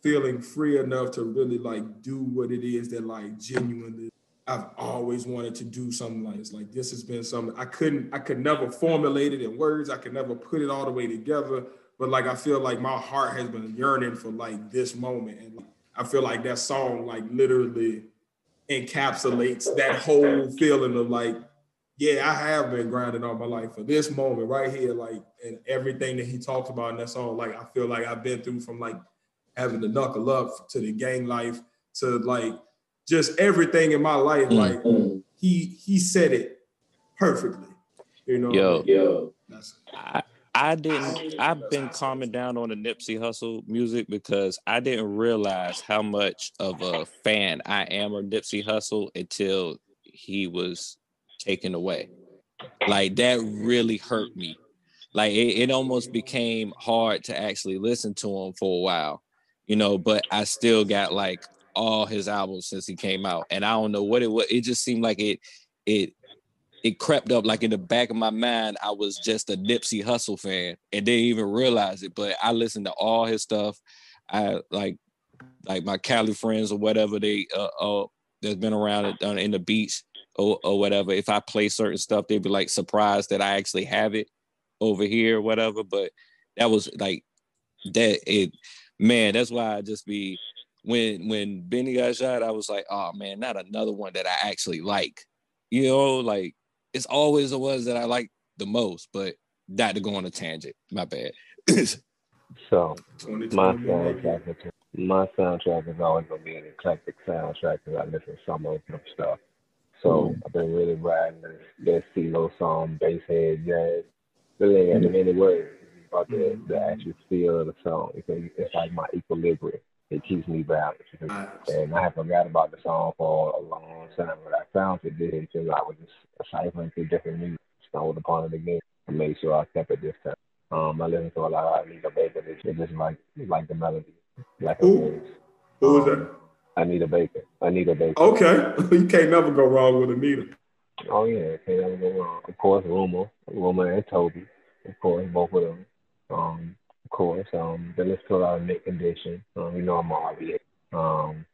feeling free enough to really like do what it is that like genuinely I've always wanted to do. Something like this. Like this has been something I could never formulate it in words. I could never put it all the way together. But like I feel like my heart has been yearning for like this moment, and I feel like that song like literally encapsulates that whole feeling of like, yeah, I have been grinding all my life for this moment right here. Like, and everything that he talks about in that song, like I feel like I've been through, from like having to knuckle up to the gang life to like just everything in my life. Like he said it perfectly. You know, I've been calming down on the Nipsey Hussle music because I didn't realize how much of a fan I am of Nipsey Hussle until he was taken away. Like that really hurt me. Like it almost became hard to actually listen to him for a while, but I still got like all his albums since he came out. And I don't know what it was. It just seemed like it crept up, like in the back of my mind, I was just a Nipsey Hussle fan and didn't even realize it. But I listened to all his stuff. I like my Cali friends or whatever, they that's been around in the beach or whatever. If I play certain stuff, they'd be like surprised that I actually have it over here or whatever. But that was like that's why I just be, when Benny got shot, I was like, oh man, not another one that I actually like. Like it's always the ones that I like the most, but not to go on a tangent. My bad. So my soundtrack is always gonna be an eclectic soundtrack because I listen to some of them stuff. So I've been really riding that CeeLo song, Basshead Jazz. Really ain't many words. It's about the actual feel of the song. It's like my equilibrium. It keeps me balanced. And I have forgot about the song for a long time, but I found it did until I was just ciphering through different music, stumbled upon it again, and made sure I kept it this time. I listen to a lot of Anita Baker. It's just like the melody, like a voice. Who is that? Anita Baker. Okay, you can't never go wrong with Anita. Oh yeah, can't never go wrong. Of course, Roma and Toby. Of course, both of them. Of course, they listen to a lot of Nick Condition. I'm RBA. Don't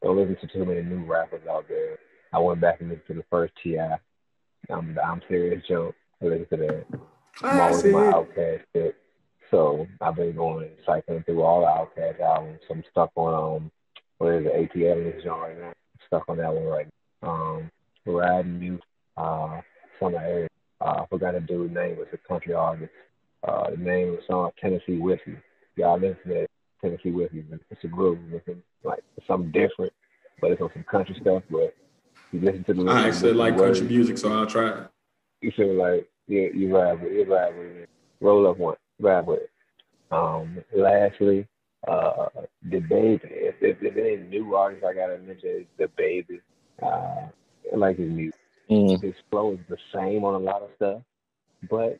listen to too many new rappers out there. I went back and listened to the first T.I. I'm Serious Joe. I listened to that. I'm always my Outkast pick. So I've been going and cycling through all the Outkast albums. I'm stuck on what is it, ATL is right now. I'm stuck on that one right now. Riding Music, some area. I forgot the dude's name. It's a country artist. The name of the song, Tennessee Whiskey. Y'all listen to that. Tennessee Whiskey. It's a groove. It's something different, but it's on some country stuff. But you listen to the lyrics. I actually like country music, so I'll try it. You feel like you ride with it. Roll up one. Ride with it. Lastly, the Baby. If it ain't new artists, I gotta mention the Baby. I like his music. His flow is the same on a lot of stuff, but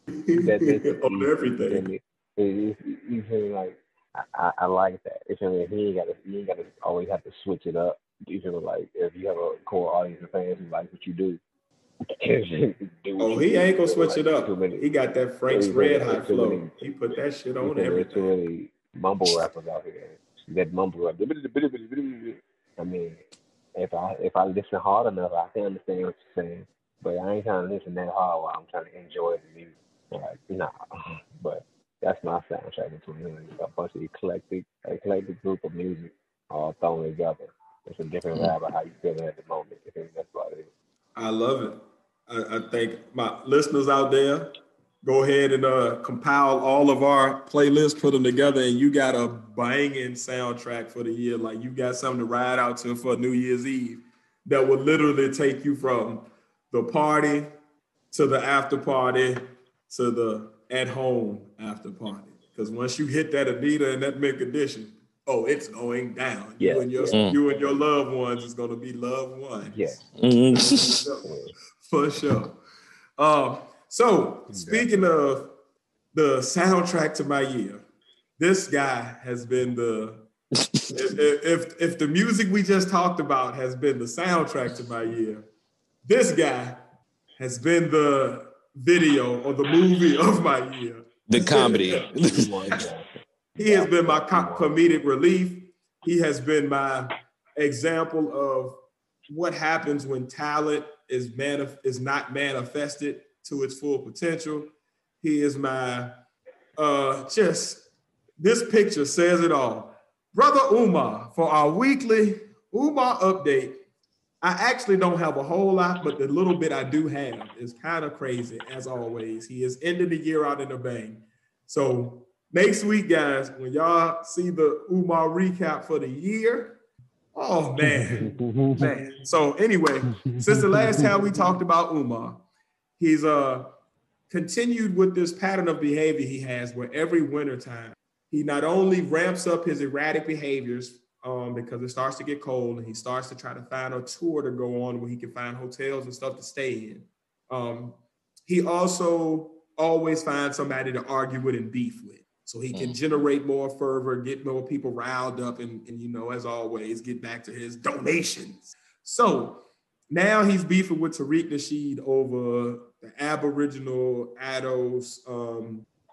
on everything. You feel like I like that. You feel like he ain't gotta always have to switch it up. You feel like if you have a core audience of fans who like what you do. He ain't gonna switch it up. He got that Frank's Red Hot flow. He put that shit on everything. Too many mumble rappers out here. That mumble rap. I mean, if I listen hard enough, I can understand what you're saying. But I ain't trying to listen that hard while I'm trying to enjoy the music. Like, nah. But that's my soundtrack between a bunch of eclectic group of music all thrown together. It's a different vibe of how you feeling at the moment. I think that's about it. I love it. I think my listeners out there, go ahead and compile all of our playlists, put them together, and you got a banging soundtrack for the year. Like you got something to ride out to for New Year's Eve that will literally take you from the party to the after party to the at home after party. Because once you hit that Anita and that Mint Condition, oh, it's going down. Yeah. You and your loved ones is going to be loved ones. Yeah. For sure. So speaking of the soundtrack to my year, this guy has been if the music we just talked about has been the soundtrack to my year, this guy has been the video or the movie of my year. The comedy. He has been my comedic relief. He has been my example of what happens when talent is not manifested to its full potential. He is my this picture says it all. Brother Umar, for our weekly Umar update, I actually don't have a whole lot, but the little bit I do have is kind of crazy, as always. He is ending the year out in a bang. So next week, guys, when y'all see the Umar recap for the year, oh, man. So anyway, since the last time we talked about Umar, he's continued with this pattern of behavior he has where every wintertime, he not only ramps up his erratic behaviors because it starts to get cold and he starts to try to find a tour to go on where he can find hotels and stuff to stay in. He also always finds somebody to argue with and beef with. So he can generate more fervor, get more people riled up, and as always, get back to his donations. So now he's beefing with Tariq Nasheed over the Aboriginal Addos,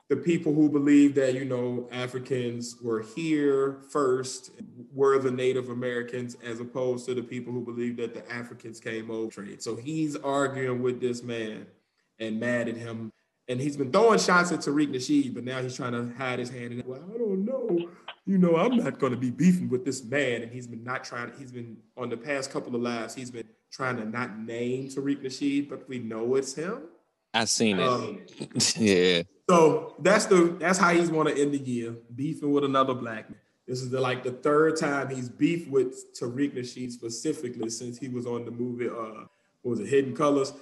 the people who believe that, Africans were here first, were the Native Americans, as opposed to the people who believe that the Africans came over trade. So he's arguing with this man and mad at him. And he's been throwing shots at Tariq Nasheed, but now he's trying to hide his hand. And well, I don't know. I'm not going to be beefing with this man. And he's been on the past couple of lives, he's been trying to not name Tariq Nasheed, but we know it's him. I seen it. Yeah. So that's how he's want to end the year, beefing with another black man. This is the third time he's beefed with Tariq Nasheed specifically since he was on the movie, Hidden Colors?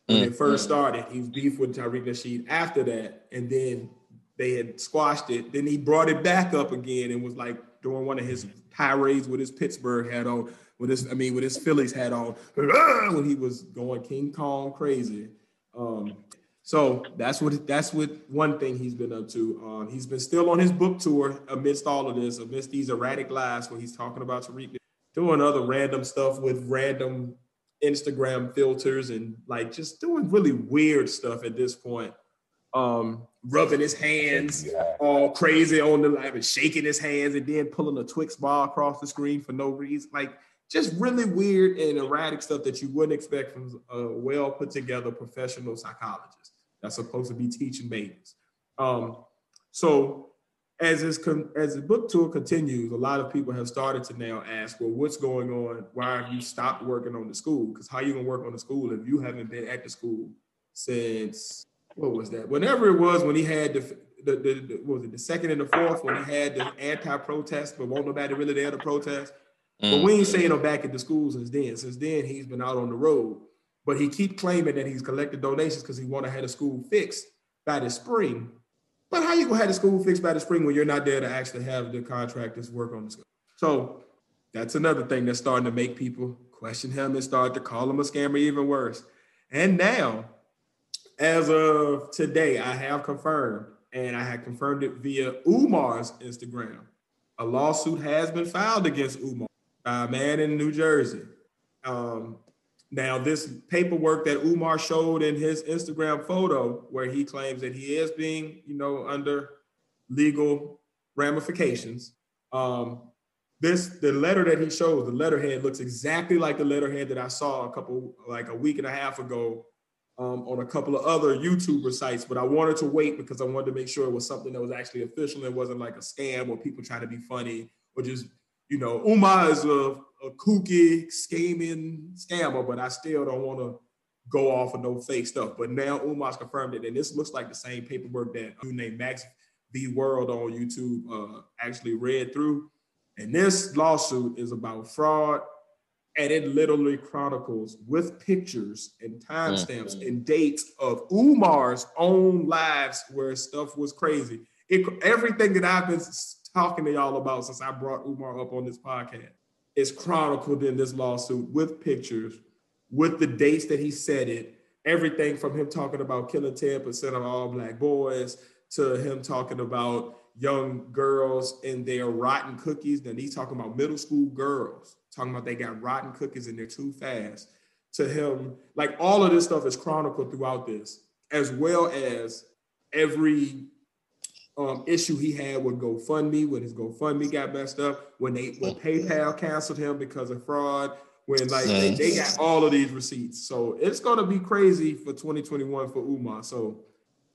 When it first started, he was beefed with Tariq Nasheed after that, and then they had squashed it. Then he brought it back up again and was doing one of his tirades with his Pittsburgh hat on, with his Phillies hat on, when he was going King Kong crazy. So that's what one thing he's been up to. He's been still on his book tour amidst all of this, amidst these erratic lives where he's talking about Tariq, doing other random stuff with random Instagram filters and just doing really weird stuff at this point. Rubbing his hands all crazy on the live and shaking his hands and then pulling a Twix bar across the screen for no reason. Just really weird and erratic stuff that you wouldn't expect from a well put together professional psychologist that's supposed to be teaching babies. So as the book tour continues, a lot of people have started to now ask, well, what's going on? Why have you stopped working on the school? Because how are you going to work on the school if you haven't been at the school since, what was that? Whenever it was when he had the second and the fourth, when he had the anti-protest, but won't nobody really there to protest. But we ain't saying him back at the school since then. Since then, he's been out on the road. But he keep claiming that he's collected donations because he want to have the school fixed by the spring. But how you gonna have the school fixed by the spring when you're not there to actually have the contractors work on the school? So that's another thing that's starting to make people question him and start to call him a scammer even worse. And now, as of today, I have confirmed, and I had confirmed it via Umar's Instagram. A lawsuit has been filed against Umar by a man in New Jersey. Now, this paperwork that Umar showed in his Instagram photo, where he claims that he is being, under legal ramifications. The letter that he shows, the letterhead looks exactly like the letterhead that I saw a week and a half ago on a couple of other YouTuber sites. But I wanted to wait because I wanted to make sure it was something that was actually official and wasn't like a scam or people trying to be funny or just, Umar is a kooky, scheming scammer, but I still don't want to go off of no fake stuff. But now Umar's confirmed it, and this looks like the same paperwork that a dude named Max V World on YouTube actually read through. And this lawsuit is about fraud, and it literally chronicles with pictures and timestamps and dates of Umar's own lives where stuff was crazy. Everything that I've been talking to y'all about since I brought Umar up on this podcast is chronicled in this lawsuit with pictures, with the dates that he said it, everything from him talking about killing 10% of all Black boys to him talking about young girls and their rotten cookies. Then he's talking about middle school girls, talking about they got rotten cookies and they're too fast. To him, like all of this stuff is chronicled throughout this, as well as every issue he had with GoFundMe, when his GoFundMe got messed up, when PayPal canceled him because of fraud, when like they got all of these receipts. So it's gonna be crazy for 2021 for Umar. So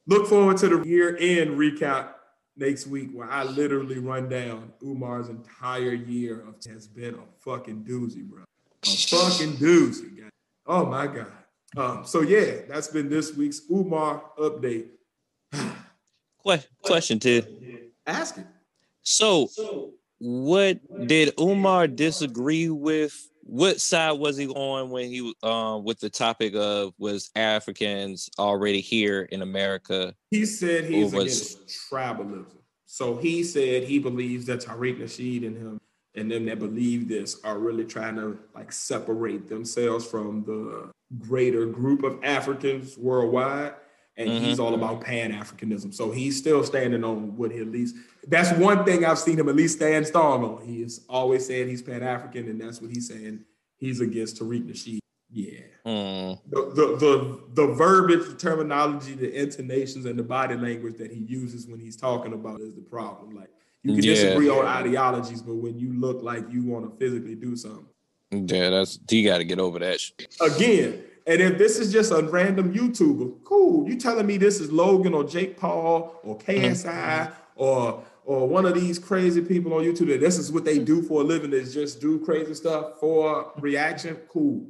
look forward to the year-end recap next week where I literally run down Umar's entire year has been a fucking doozy, bro. A fucking doozy, guys. Oh my God. So yeah, that's been this week's Umar update. Question, Ted. Ask it. So, what did Umar disagree with? What side was he on when he with the topic of was Africans already here in America? He said he's against tribalism. So he said he believes that Tariq Nasheed and him and them that believe this are really trying to like separate themselves from the greater group of Africans worldwide. And he's all about Pan-Africanism. So he's still standing on what he at least, that's one thing I've seen him at least stand strong on. He is always saying he's Pan-African, and that's what he's saying. He's against Tariq Nasheed. Yeah. The verbiage, the terminology, the intonations, and the body language that he uses when he's talking about is the problem. Like you can disagree on ideologies, but when you look like you want to physically do something. Yeah, you got to get over that shit. Again. And if this is just a random YouTuber, cool. You telling me this is Logan or Jake Paul or KSI or one of these crazy people on YouTube that this is what they do for a living, is just do crazy stuff for reaction, cool.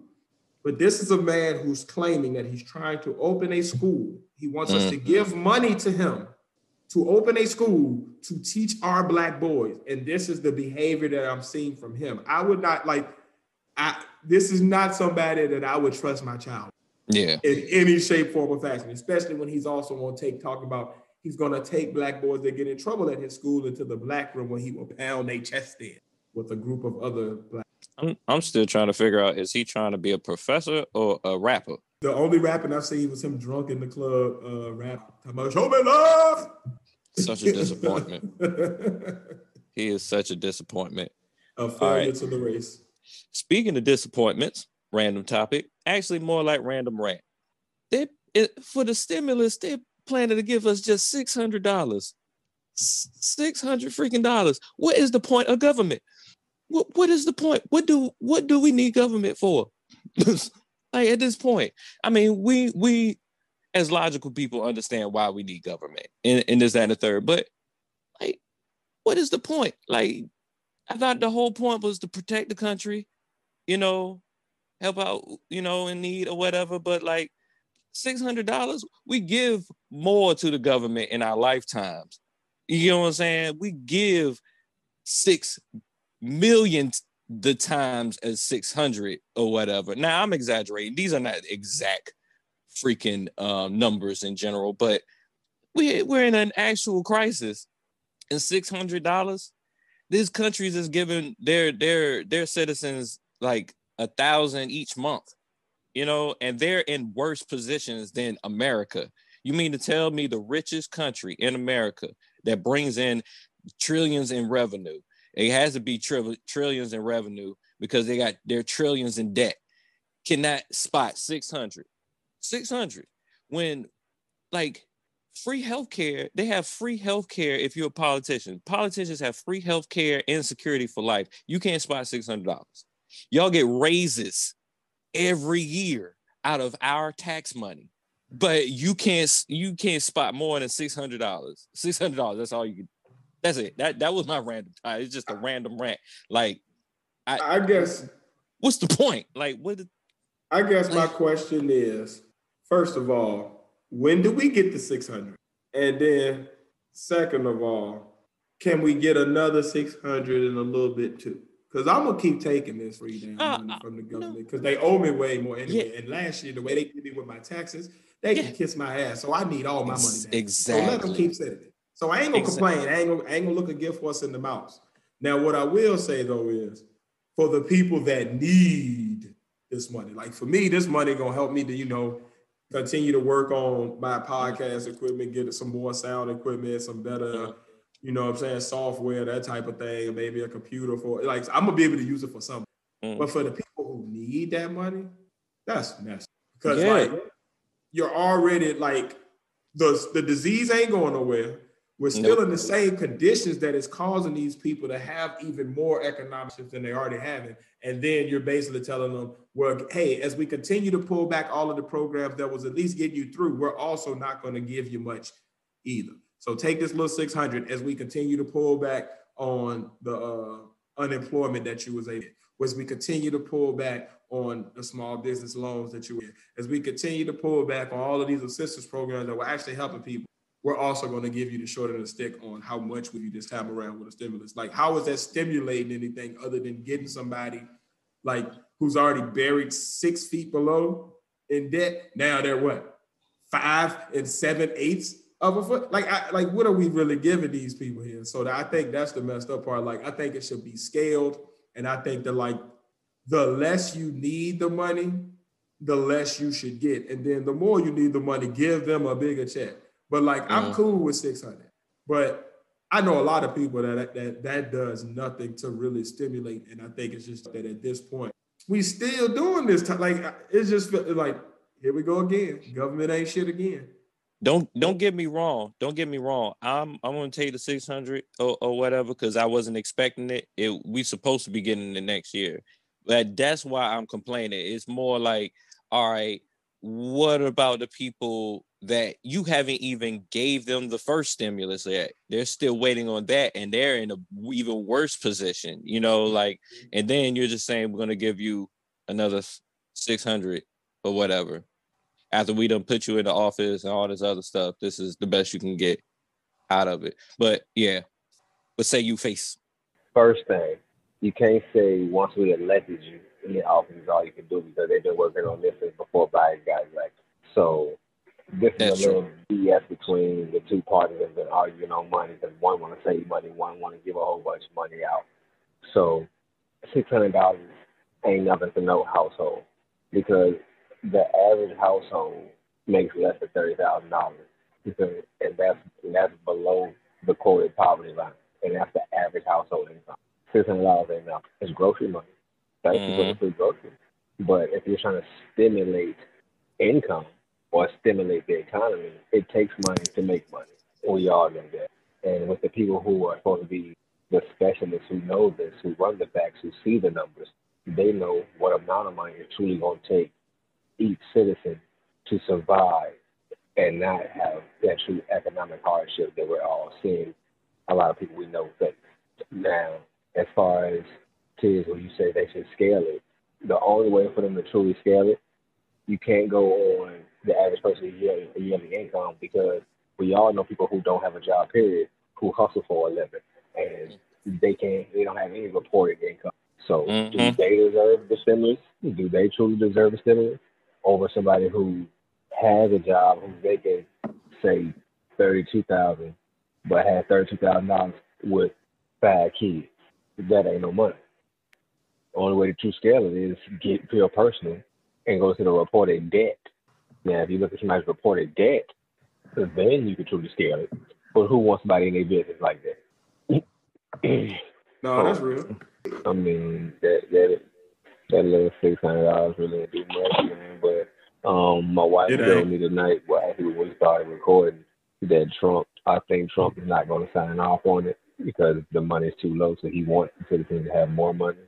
But this is a man who's claiming that he's trying to open a school. He wants us to give money to him to open a school to teach our Black boys. And this is the behavior that I'm seeing from him. I would not this is not somebody that I would trust my child in any shape, form, or fashion, especially when he's also going to talk about he's going to take Black boys that get in trouble at his school into the Black room where he will pound their chest in with a group of other Black. I'm still trying to figure out, is he trying to be a professor or a rapper? The only rapping I've seen was him drunk in the club, rap, talking about show me love. Such a disappointment. He is such a disappointment. A failure to the race. Speaking of disappointments, random topic, actually more like random rant. For the stimulus, they're planning to give us just $600. $600 freaking dollars. What is the point of government? What is the point? What do we need government for? Like at this point, I mean, we as logical people understand why we need government and this, that, and the third. But like, what is the point? Like, I thought the whole point was to protect the country, help out, in need or whatever. But like $600, we give more to the government in our lifetimes. You know what I'm saying? We give 6 million the times as 600 or whatever. Now I'm exaggerating. These are not exact freaking numbers in general, but we're in an actual crisis, and $600. These countries is giving their citizens like $1,000 each month, and they're in worse positions than America. You mean to tell me the richest country in America that brings in trillions in revenue, it has to be trillions in revenue because they got their trillions in debt, cannot spot 600 when like free healthcare, they have free healthcare if you're a politician. Politicians have free healthcare and security for life. You can't spot $600. Y'all get raises every year out of our tax money, but you can't spot more than $600. $600. That's all you can. That's it. That was my random. It's just a random rant. Like, I guess. What's the point? Like, what? I guess my question is, first of all, when do we get to 600? And then, second of all, can we get another 600 and a little bit too? Because I'm gonna keep taking this free damn money from the government because they owe me way more anyway. And last year, the way they did me with my taxes, they can kiss my ass. So I need all my money back. Exactly. So let them keep sending it. So I ain't gonna complain. I ain't gonna look a gift horse in the mouth. Now, what I will say though is, for the people that need this money, like for me, this money gonna help me to continue to work on my podcast equipment, get some more sound equipment, some better. You know what I'm saying? Software, that type of thing, maybe a computer for like I'm gonna be able to use it for something. But for the people who need that money, that's messed up. Because like you're already like the disease ain't going nowhere. We're still in the same conditions that is causing these people to have even more economic shifts than they already having. And then you're basically telling them, well, hey, as we continue to pull back all of the programs that was at least getting you through, we're also not going to give you much either. So take this little 600 as we continue to pull back on the unemployment that you was able, as we continue to pull back on the small business loans that you were, as we continue to pull back on all of these assistance programs that were actually helping people. We're also going to give you the short end of the stick on how much would you just have around with a stimulus. Like, how is that stimulating anything other than getting somebody like who's already buried 6 feet below in debt? Now they're what, 5 7/8 of a foot? Like what are we really giving these people here? So I think that's the messed up part. Like, I think it should be scaled, and I think that like the less you need the money, the less you should get, and then the more you need the money, give them a bigger check. But like, I'm cool with 600, but I know a lot of people that does nothing to really stimulate. And I think it's just that at this point, we still doing this. Like, it's just like, here we go again. Government ain't shit again. Don't get me wrong. Don't get me wrong. I'm going to take the 600 or whatever, because I wasn't expecting it. We supposed to be getting it next year. But that's why I'm complaining. It's more like, all right, what about the people that you haven't even gave them the first stimulus yet? They're still waiting on that, and they're in an even worse position, like, and then you're just saying we're going to give you another 600 or whatever. After we done put you in the office and all this other stuff, this is the best you can get out of it. But yeah, but say you face. First thing, you can't say once we elected you in the office is all you can do, because they've been working on this since before Biden got elected. So this is a little BS between the two parties that have been arguing on money, because one want to save money, one want to give a whole bunch of money out. So $600 ain't nothing to no household, because the average household makes less than $30,000, and that's below the quoted poverty line, and that's the average household income. $600 ain't enough. It's grocery money. That's for free groceries. But if you're trying to stimulate income or stimulate the economy, it takes money to make money. We all know that. And with the people who are supposed to be the specialists who know this, who run the facts, who see the numbers, they know what amount of money it's truly going to take each citizen to survive and not have that true economic hardship that we're all seeing. A lot of people we know face. Now, as far as kids, when you say they should scale it, the only way for them to truly scale it, you can't go on the average person's yearly income, because we all know people who don't have a job, period, who hustle for a living, and they don't have any reported income. So do they deserve the stimulus? Do they truly deserve the stimulus over somebody who has a job, who's making, say, $32,000, but has $32,000 with 5 kids? That ain't no money. The only way to true scale it is get real personal and go to the reported debt. Now, if you look at somebody's reported debt, then you can truly scale it. But who wants somebody in their business like that? No, that's real. I mean, that little $600 really didn't do much, man. But my wife told me tonight, after we started recording, that I think Trump is not going to sign off on it because the money is too low, so he wants the citizens to have more money.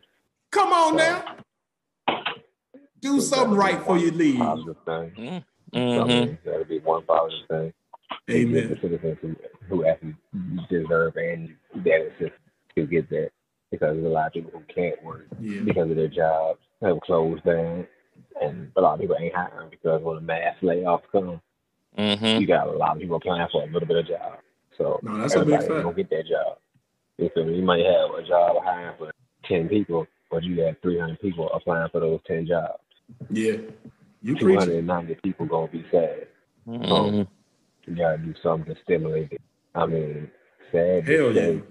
Come on now. Do something right before you leave. Positive thing. That'll be one positive thing. Amen. The citizens who actually deserve and that assistance to get that, because there's a lot of people who can't work because of their jobs have closed down, and a lot of people ain't hiring because when the mass layoffs come, you got a lot of people applying for a little bit of job. So no, that's a big everybody ain't fact. gonna get that job. You feel me? You might have a job hiring for 10 people, but you have 300 people applying for those 10 jobs. Yeah, you preaching. 290 people gonna be sad. So you gotta do something to stimulate it. I mean, sad Hell to say,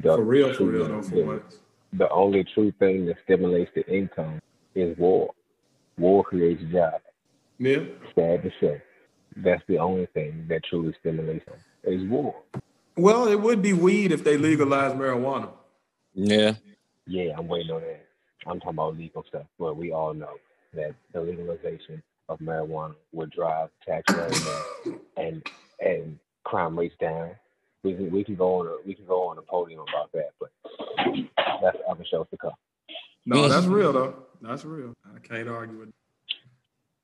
yeah. For real though, for once. the only true thing that stimulates the income is war. War creates jobs. Yeah. Sad to say. That's the only thing that truly stimulates them is war. Well, it would be weed if they legalized marijuana. Yeah. Yeah, I'm waiting on that. I'm talking about legal stuff, but we all know that the legalization of marijuana would drive tax revenue and crime rates down. We can go on a podium about that, but that's other shows to come. No, that's real though. That's real. I can't argue with it.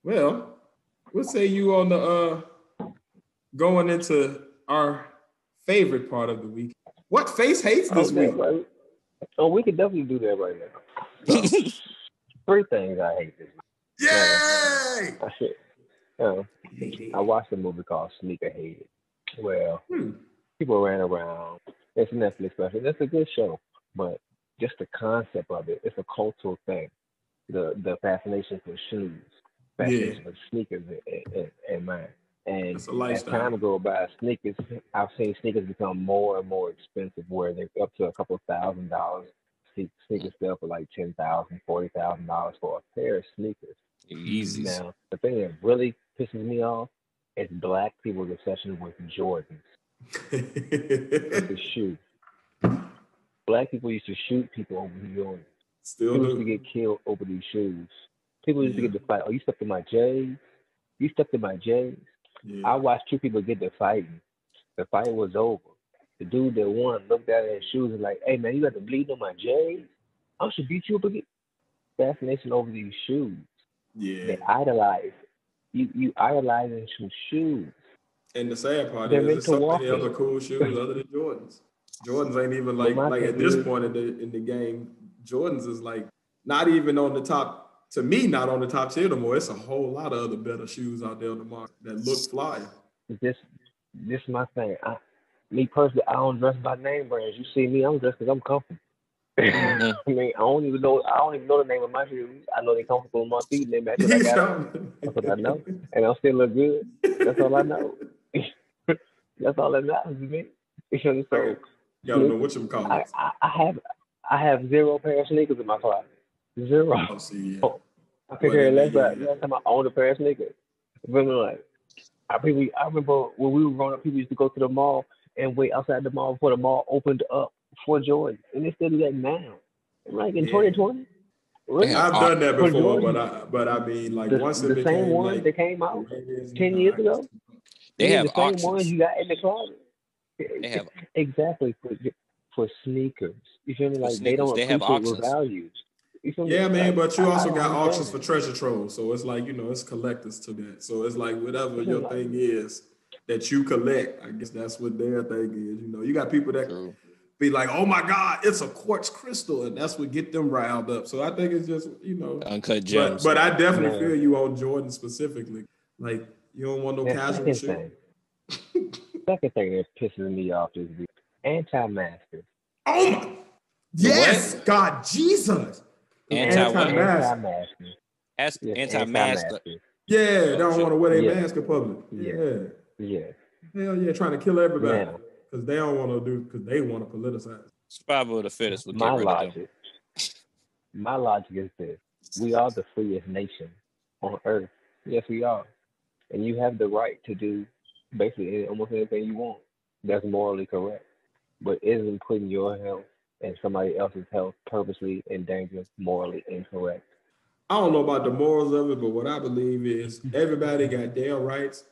Well, we'll say you on the going into our favorite part of the week. What face hates this week? Right? Oh, we could definitely do that right now. Three things I hate this week. Yay! I watched a movie called Sneakerhead. Well, people ran around. It's a Netflix special. It's a good show, but just the concept of it, it's a cultural thing. The fascination for shoes, fascination for sneakers and mine. And as time goes by, I've seen sneakers become more and more expensive, where they're up to a couple $1,000. Sneakers sell for like $10,000, $40,000 for a pair of sneakers. Easy. Now, the thing that really pisses me off is black people's obsession with Jordans. It's a shoe. Black people used to shoot people over Jordans. People used to get killed over these shoes. People used to get to fight. Oh, you stepped in my J's? You stepped in my J's? Yeah. I watched two people get to fighting. The fight was over. The dude that won looked at his shoes and like, hey man, you got to bleed on my J's? I should beat you up again. Fascination over these shoes. Yeah. They idolize. You idolizing some shoes. And the sad part is there's so many other cool shoes other than Jordans. Jordans ain't even like at this point in the game, Jordans is like not even on the top. To me, not on the top tier no more. It's a whole lot of other better shoes out there on the market that look fly. This is my thing. Me personally, I don't dress by name brands. You see me, I'm dressed because I'm comfortable. I mean, I don't even know the name of my shoes. I know they're comfortable on my feet and they match what I got. That's what I know. And I still look good. That's all I know. That's all that matters to me. So you gotta know what you call it. I have 0 pair of sneakers in my closet. 0. Oh, see, yeah. I could care less about last time I owned a pair of sneakers. I remember when we were growing up, people used to go to the mall and wait outside the mall before the mall opened up for Jordan. And they still do that now. Like in 2020. Really? I've done that before, but I mean, like once it became same ones like, that came out 10 years ago. They have the same auctions. ones you got in the closet. They have exactly for sneakers. You feel me? Like they don't appreciate the values. Yeah, man, but you also got auctions for treasure trove. So it's like, it's collectors to that. So it's like whatever your thing is that you collect, I guess that's what their thing is. You got people that be like, oh my God, it's a quartz crystal. And that's what get them riled up. So I think it's just, uncut gems. But I definitely feel you on Jordan specifically. Like, you don't want no casual shit. Second thing that pisses me off this week, anti-maskers. Oh my, yes, what? God, Jesus. Anti-maskers. Anti-masker. Yeah, they don't want to wear their mask in public. Yeah. Hell yeah, trying to kill everybody because they don't want to because they want to politicize. Survival of the fittest. My logic is this: we are the freest nation on earth. Yes, we are, and you have the right to do basically almost anything you want. That's morally correct, but isn't putting your health and somebody else's health purposely in danger morally incorrect? I don't know about the morals of it, but what I believe is everybody got their rights,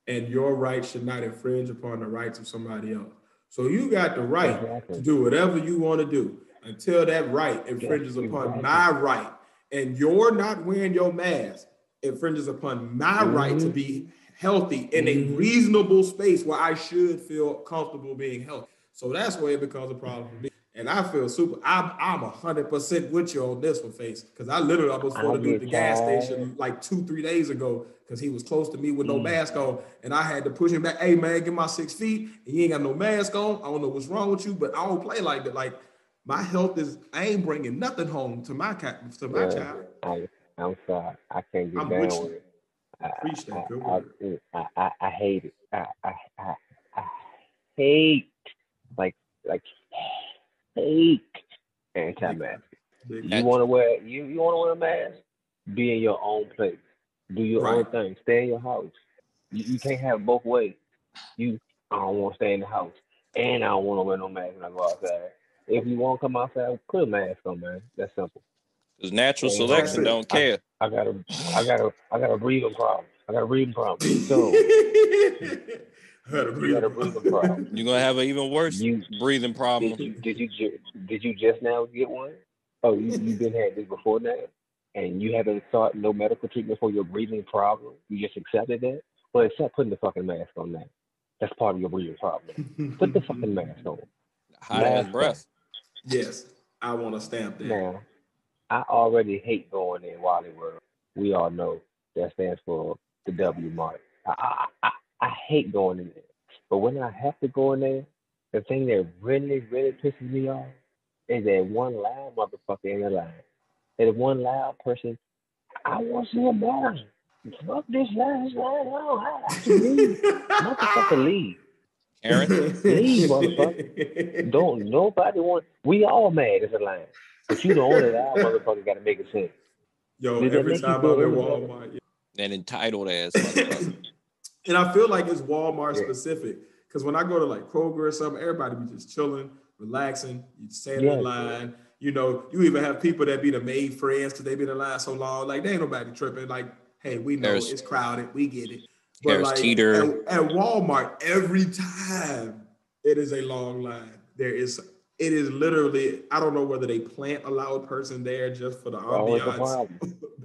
and your rights should not infringe upon the rights of somebody else. So you got the right to do whatever you want to do until that right infringes upon my right. And you're not wearing your mask infringes upon my right to be healthy in a reasonable space where I should feel comfortable being healthy. So that's where it becomes a problem for me. And I feel super. I'm 100% with you on this one, Face, because I literally almost fought a dude at the gas station like 2-3 days ago because he was close to me with no mask on, and I had to push him back. Hey man, get my 6 feet, and you ain't got no mask on. I don't know what's wrong with you, but I don't play like that. Like my health is. I ain't bringing nothing home to my child. I'm sorry. I can't get down with it. I hate it. I hate hate anti-mask. You want to wear a mask? Be in your own place. Do your own thing. Stay in your house. You can't have both ways. I don't want to stay in the house, and I don't want to wear no mask when I go outside. If you want to come outside, put a mask on, man. That's simple. Because natural selection don't care. I got a breathing problem. So you got a breathing problem. You're gonna have an even worse breathing problem. Did you just now get one? Oh, you've been had this before now, and you haven't sought no medical treatment for your breathing problem. You just accepted that. Well, accept putting the fucking mask on that. That's part of your breathing problem. Put the fucking mask on. Hot ass breath. Yes, I want to stamp that. Now, I already hate going in Wally World. We all know that stands for the W mark. I hate going in there. But when I have to go in there, the thing that really, really pisses me off is that one loud motherfucker in the line. And one loud person, I want to see a mask. Fuck this last line. I have to leave. Motherfucker, leave. Aaron? Leave, motherfucker. Don't nobody want. We all mad as a line. But you the only loud motherfucker got to make it sense. Yo, every time I'm in Walmart. An entitled ass motherfucker. And I feel like it's Walmart specific. Because when I go to like Kroger or something, everybody be just chilling, relaxing, you stand in line. You know, you even have people that be the maid friends because they been in line so long. Like, they ain't nobody tripping. Like, hey, we know it's crowded. We get it. But like at Walmart, every time it is a long line. It is literally, I don't know whether they plant a loud person there just for the ambiance.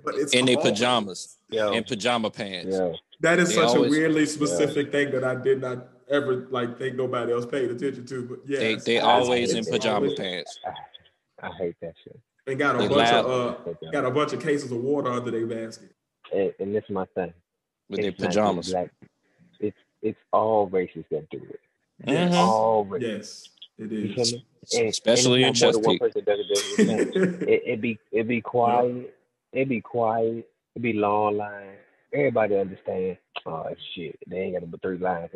But it's in their pajamas. And pajama pants. Yeah. That is such a weirdly specific thing that I did not ever think nobody else paid attention to. But yeah, they always in pajama pants. I hate that shit. And got a bunch of cases of water under their basket. And this is my thing. With their pajamas. It's all races that do it. Yes. All races. Yes, it is. Especially in Chesapeake. It be quiet. It be quiet. It be long lines. Everybody understand. Oh shit, they ain't got but 3 lines.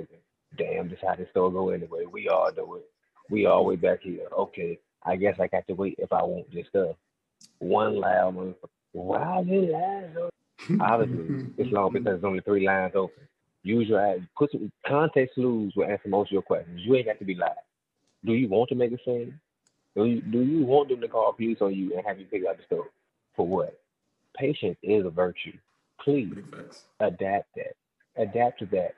Damn, this how this store go anyway. We all do it. We all way back here. Okay, I guess I got to wait if I want this stuff. One loud motherfucker. Why is it loud? Obviously, it's long because there's only 3 lines open. Use your put some context clues will answer most of your questions. You ain't got to be loud. Do you want to make a scene? Do you want them to call police on you and have you pick up the store? For what? Patience is a virtue. Please adapt that. Adapt to that.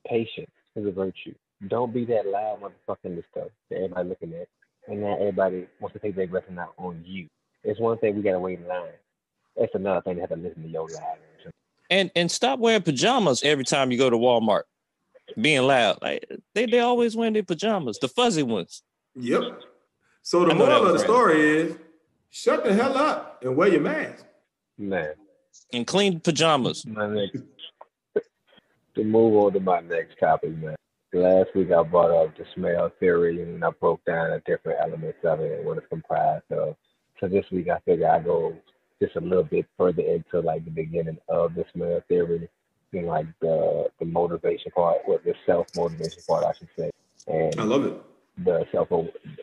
Patience is a virtue. Don't be that loud motherfucker in the stuff that everybody looking at. And now everybody wants to take their blessing out on you. It's one thing we gotta wait in line. It's another thing to have to listen to your line. And stop wearing pajamas every time you go to Walmart. Being loud. Like they always wear their pajamas, the fuzzy ones. Yep. So the moral of the story is shut the hell up and wear your mask. Man. And clean pajamas. To move on to my next topic, man. Last week I brought up the smell theory and I broke down the different elements of it and what it's comprised of. So this week I figured I'd go just a little bit further into like the beginning of the smell theory and like the motivation part, or the self-motivation part, I should say. And I love it. The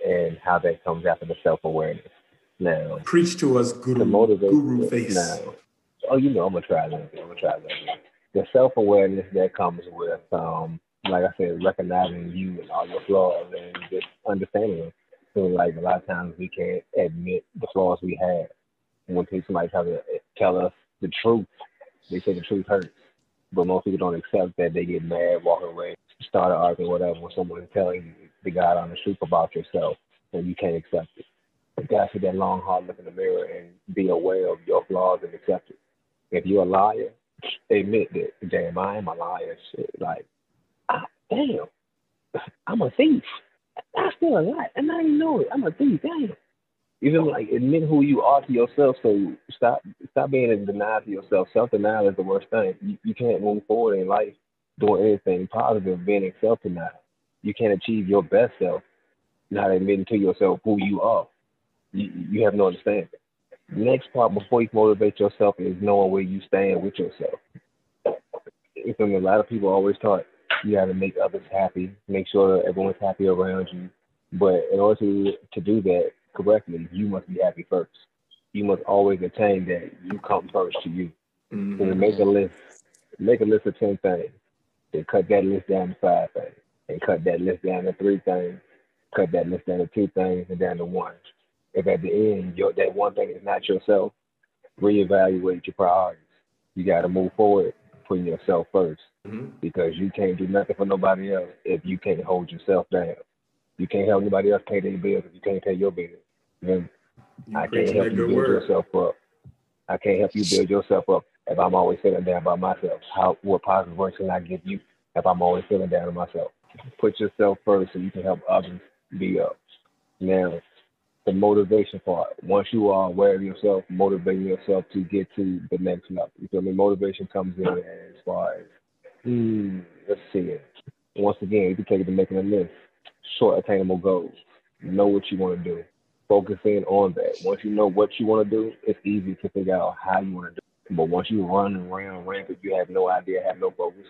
and how that comes after the self-awareness. Now, preach to us, guru face. Now, I'm gonna try that. The self-awareness that comes with, like I said, recognizing you and all your flaws and just understanding them. So, like a lot of times we can't admit the flaws we have. And when somebody tries to tell us the truth, they say the truth hurts. But most people don't accept that. They get mad, walk away, start an argument, whatever. When someone is telling you the God honest truth about yourself, and you can't accept it. You gotta take that long, hard look in the mirror and be aware of your flaws and accept it. If you're a liar, admit that, damn, I am a liar. Shit. Like, damn, I'm a thief. I steal a lot, and I didn't know it. I'm a thief, damn. You feel me? Like admit who you are to yourself. So stop being in denial to yourself. Self denial is the worst thing. You can't move forward in life doing anything positive, being in self denial. You can't achieve your best self not admitting to yourself who you are. You have no understanding. Next part before you motivate yourself is knowing where you stand with yourself. You feel me? A lot of people always taught you got to make others happy, make sure that everyone's happy around you. But in order to do that correctly, you must be happy first. You must always attain that you come first to you. Mm-hmm. So make a list of 10 things, then cut that list down to 5 things, and cut that list down to 3 things, cut that list down to 2 things, and down to 1. If at the end that one thing is not yourself, reevaluate your priorities. You got to move forward, putting yourself first, because you can't do nothing for nobody else if you can't hold yourself down. You can't help anybody else pay their bills if you can't pay your bills. I can't help you build yourself up. I can't help you build yourself up if I'm always feeling down by myself. What positive words can I give you if I'm always feeling down on myself? Put yourself first so you can help others be up. Now, the motivation part. Once you are aware of yourself, motivating yourself to get to the next level. You feel me? Motivation comes in as far as, let's see it. Once again, you can take it to making a list. Short, attainable goals. Know what you want to do. Focus in on that. Once you know what you want to do, it's easy to figure out how you want to do it. But once you run around rampant, you have no idea, have no focus.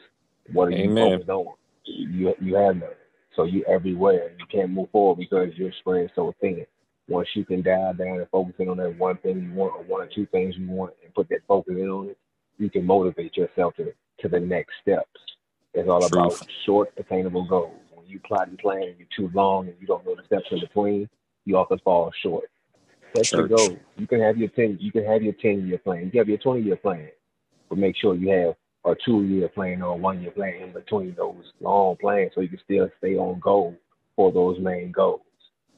What are you focused on? You have none. So you're everywhere. You can't move forward because you're spread so thin. Once you can dial down and focus in on that one thing you want, or 1 or 2 things you want, and put that focus in on it, you can motivate yourself to the next steps. It's all about short, attainable goals. When you plot and plan and you're too long and you don't know the steps in between, you often fall short. That's the goal. You can have your 10-year plan. You can have your 20-year plan, but make sure you have a 2-year plan or a 1-year plan in between those long plans so you can still stay on goal for those main goals.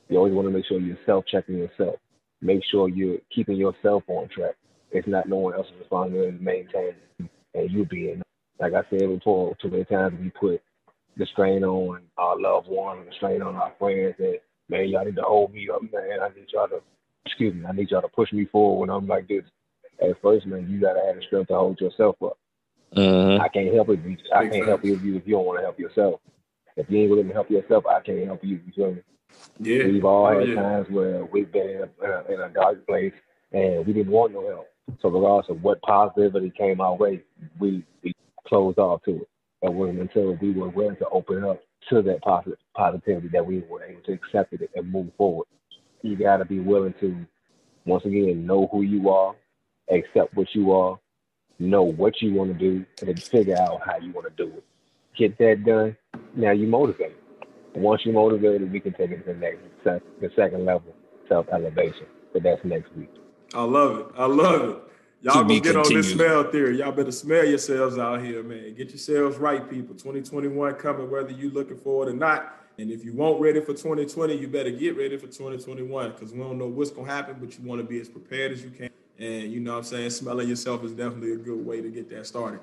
You always want to make sure you're self-checking yourself. Make sure you're keeping yourself on track. It's not no one else's responsibility to maintain and you being. Like I said before, too many times we put the strain on our loved ones and the strain on our friends that, man, y'all need to hold me up, man. I need y'all to push me forward when I'm like this. At first, man, you gotta have the strength to hold yourself up. I can't help it. I can't help you if you don't want to help yourself. If you ain't willing to help yourself, I can't help you. You feel me? Yeah. We've all had times where we've been in a dark place and we didn't want no help. So regardless of what positivity came our way, we closed off to it. It wasn't until we were willing to open up to that positivity that we were able to accept it and move forward. You got to be willing to, once again, know who you are, accept what you are, know what you want to do, and then figure out how you want to do it. Get that done. Now you motivate. Once you're motivated, we can take it to the second level, self-elevation. But that's next week. I love it. Y'all gonna get on this smell theory. Y'all better smell yourselves out here, man. Get yourselves right, people. 2021 coming, whether you're looking forward or not. And if you weren't ready for 2020, you better get ready for 2021 because we don't know what's gonna happen, but you want to be as prepared as you can. And you know what I'm saying? Smelling yourself is definitely a good way to get that started.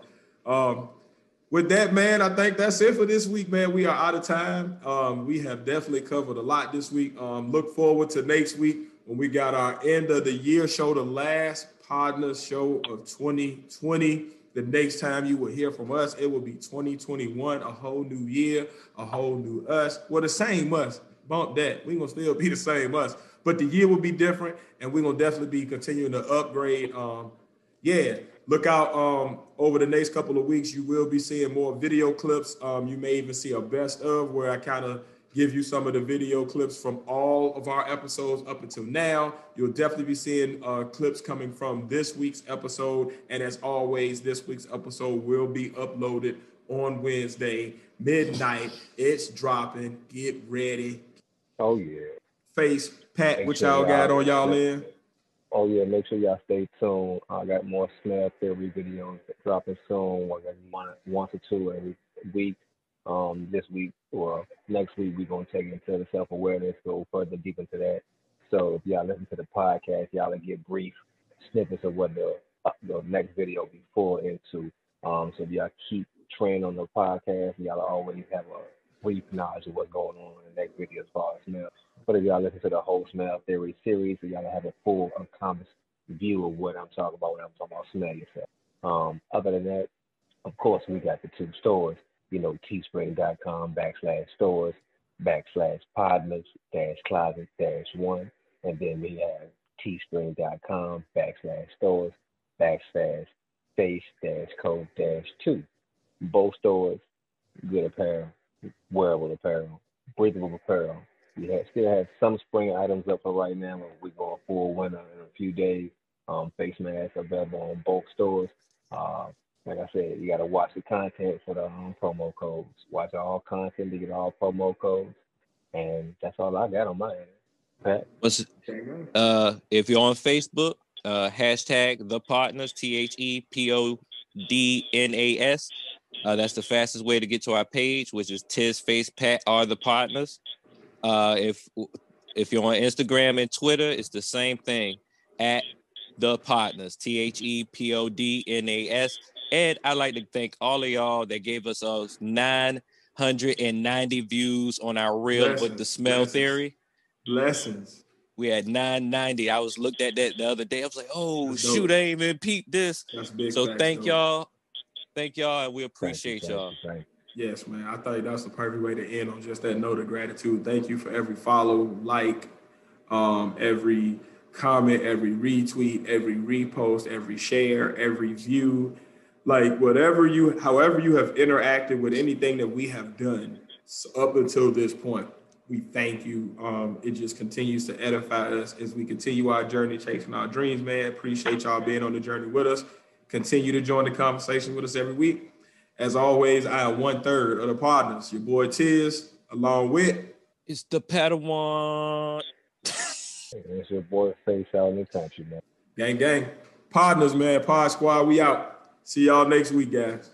With that, man, I think that's it for this week, man. We are out of time. We have definitely covered a lot this week. Look forward to next week when we got our end of the year show, the last partner show of 2020. The next time you will hear from us, it will be 2021, a whole new year, a whole new us. Well, the same us. Bump that. We're going to still be the same us. But the year will be different, and we're going to definitely be continuing to upgrade. Look out over the next couple of weeks. You will be seeing more video clips. You may even see a best of where I kind of give you some of the video clips from all of our episodes up until now. You'll definitely be seeing clips coming from this week's episode. And as always, this week's episode will be uploaded on Wednesday, midnight. It's dropping. Get ready. Oh, yeah. Face Pat, what y'all got on y'all end? Oh, yeah, make sure y'all stay tuned. I got more smell theory videos dropping soon. I got one to two every week. This week or next week, we're going to take it into the self-awareness, go further deep into that. So if y'all listen to the podcast, y'all will get brief snippets of what the next video be full into. So if y'all keep training on the podcast, y'all always have brief knowledge of what's going on in the next video as far as smell. But if y'all listen to the whole smell theory series, so y'all have a full uncommon view of what I'm talking about when I'm talking about smell yourself. Other than that, of course, we got the two stores, teespring.com/stores/podmas-closet-1. And then we have teespring.com/stores/face-code-2. Both stores, good apparel, wearable apparel, breathable apparel. Still have some spring items up for right now, but we're going full winter in a few days. Face masks available on both stores. Like I said, you got to watch the content for the promo codes. Watch all content to get all promo codes. And that's all I got on my end. Pat? If you're on Facebook, hashtag the partners, THEPODNAS. That's the fastest way to get to our page, which is Tiz Face Pat are the partners. If you're on Instagram and Twitter, it's the same thing at the partners, THEPODNAS. And I'd like to thank all of y'all that gave us 990 views on our reel with the smell theory. Blessings. We had 990. I was looked at that the other day. I was like, oh, shoot, I ain't even peeped this. That's big. So thank y'all. Thank y'all, and we appreciate y'all. Yes, man. I thought that's the perfect way to end on just that note of gratitude. Thank you for every follow, like, every comment, every retweet, every repost, every share, every view. Like however you have interacted with anything that we have done up until this point, we thank you. It just continues to edify us as we continue our journey chasing our dreams, man. Appreciate y'all being on the journey with us. Continue to join the conversation with us every week. As always, I am 1/3 of the partners. Your boy Tiz, along with... It's the Padawan. It's your boy Face out in the country, man. Gang, gang. Partners, man. Pod Squad, we out. See y'all next week, guys.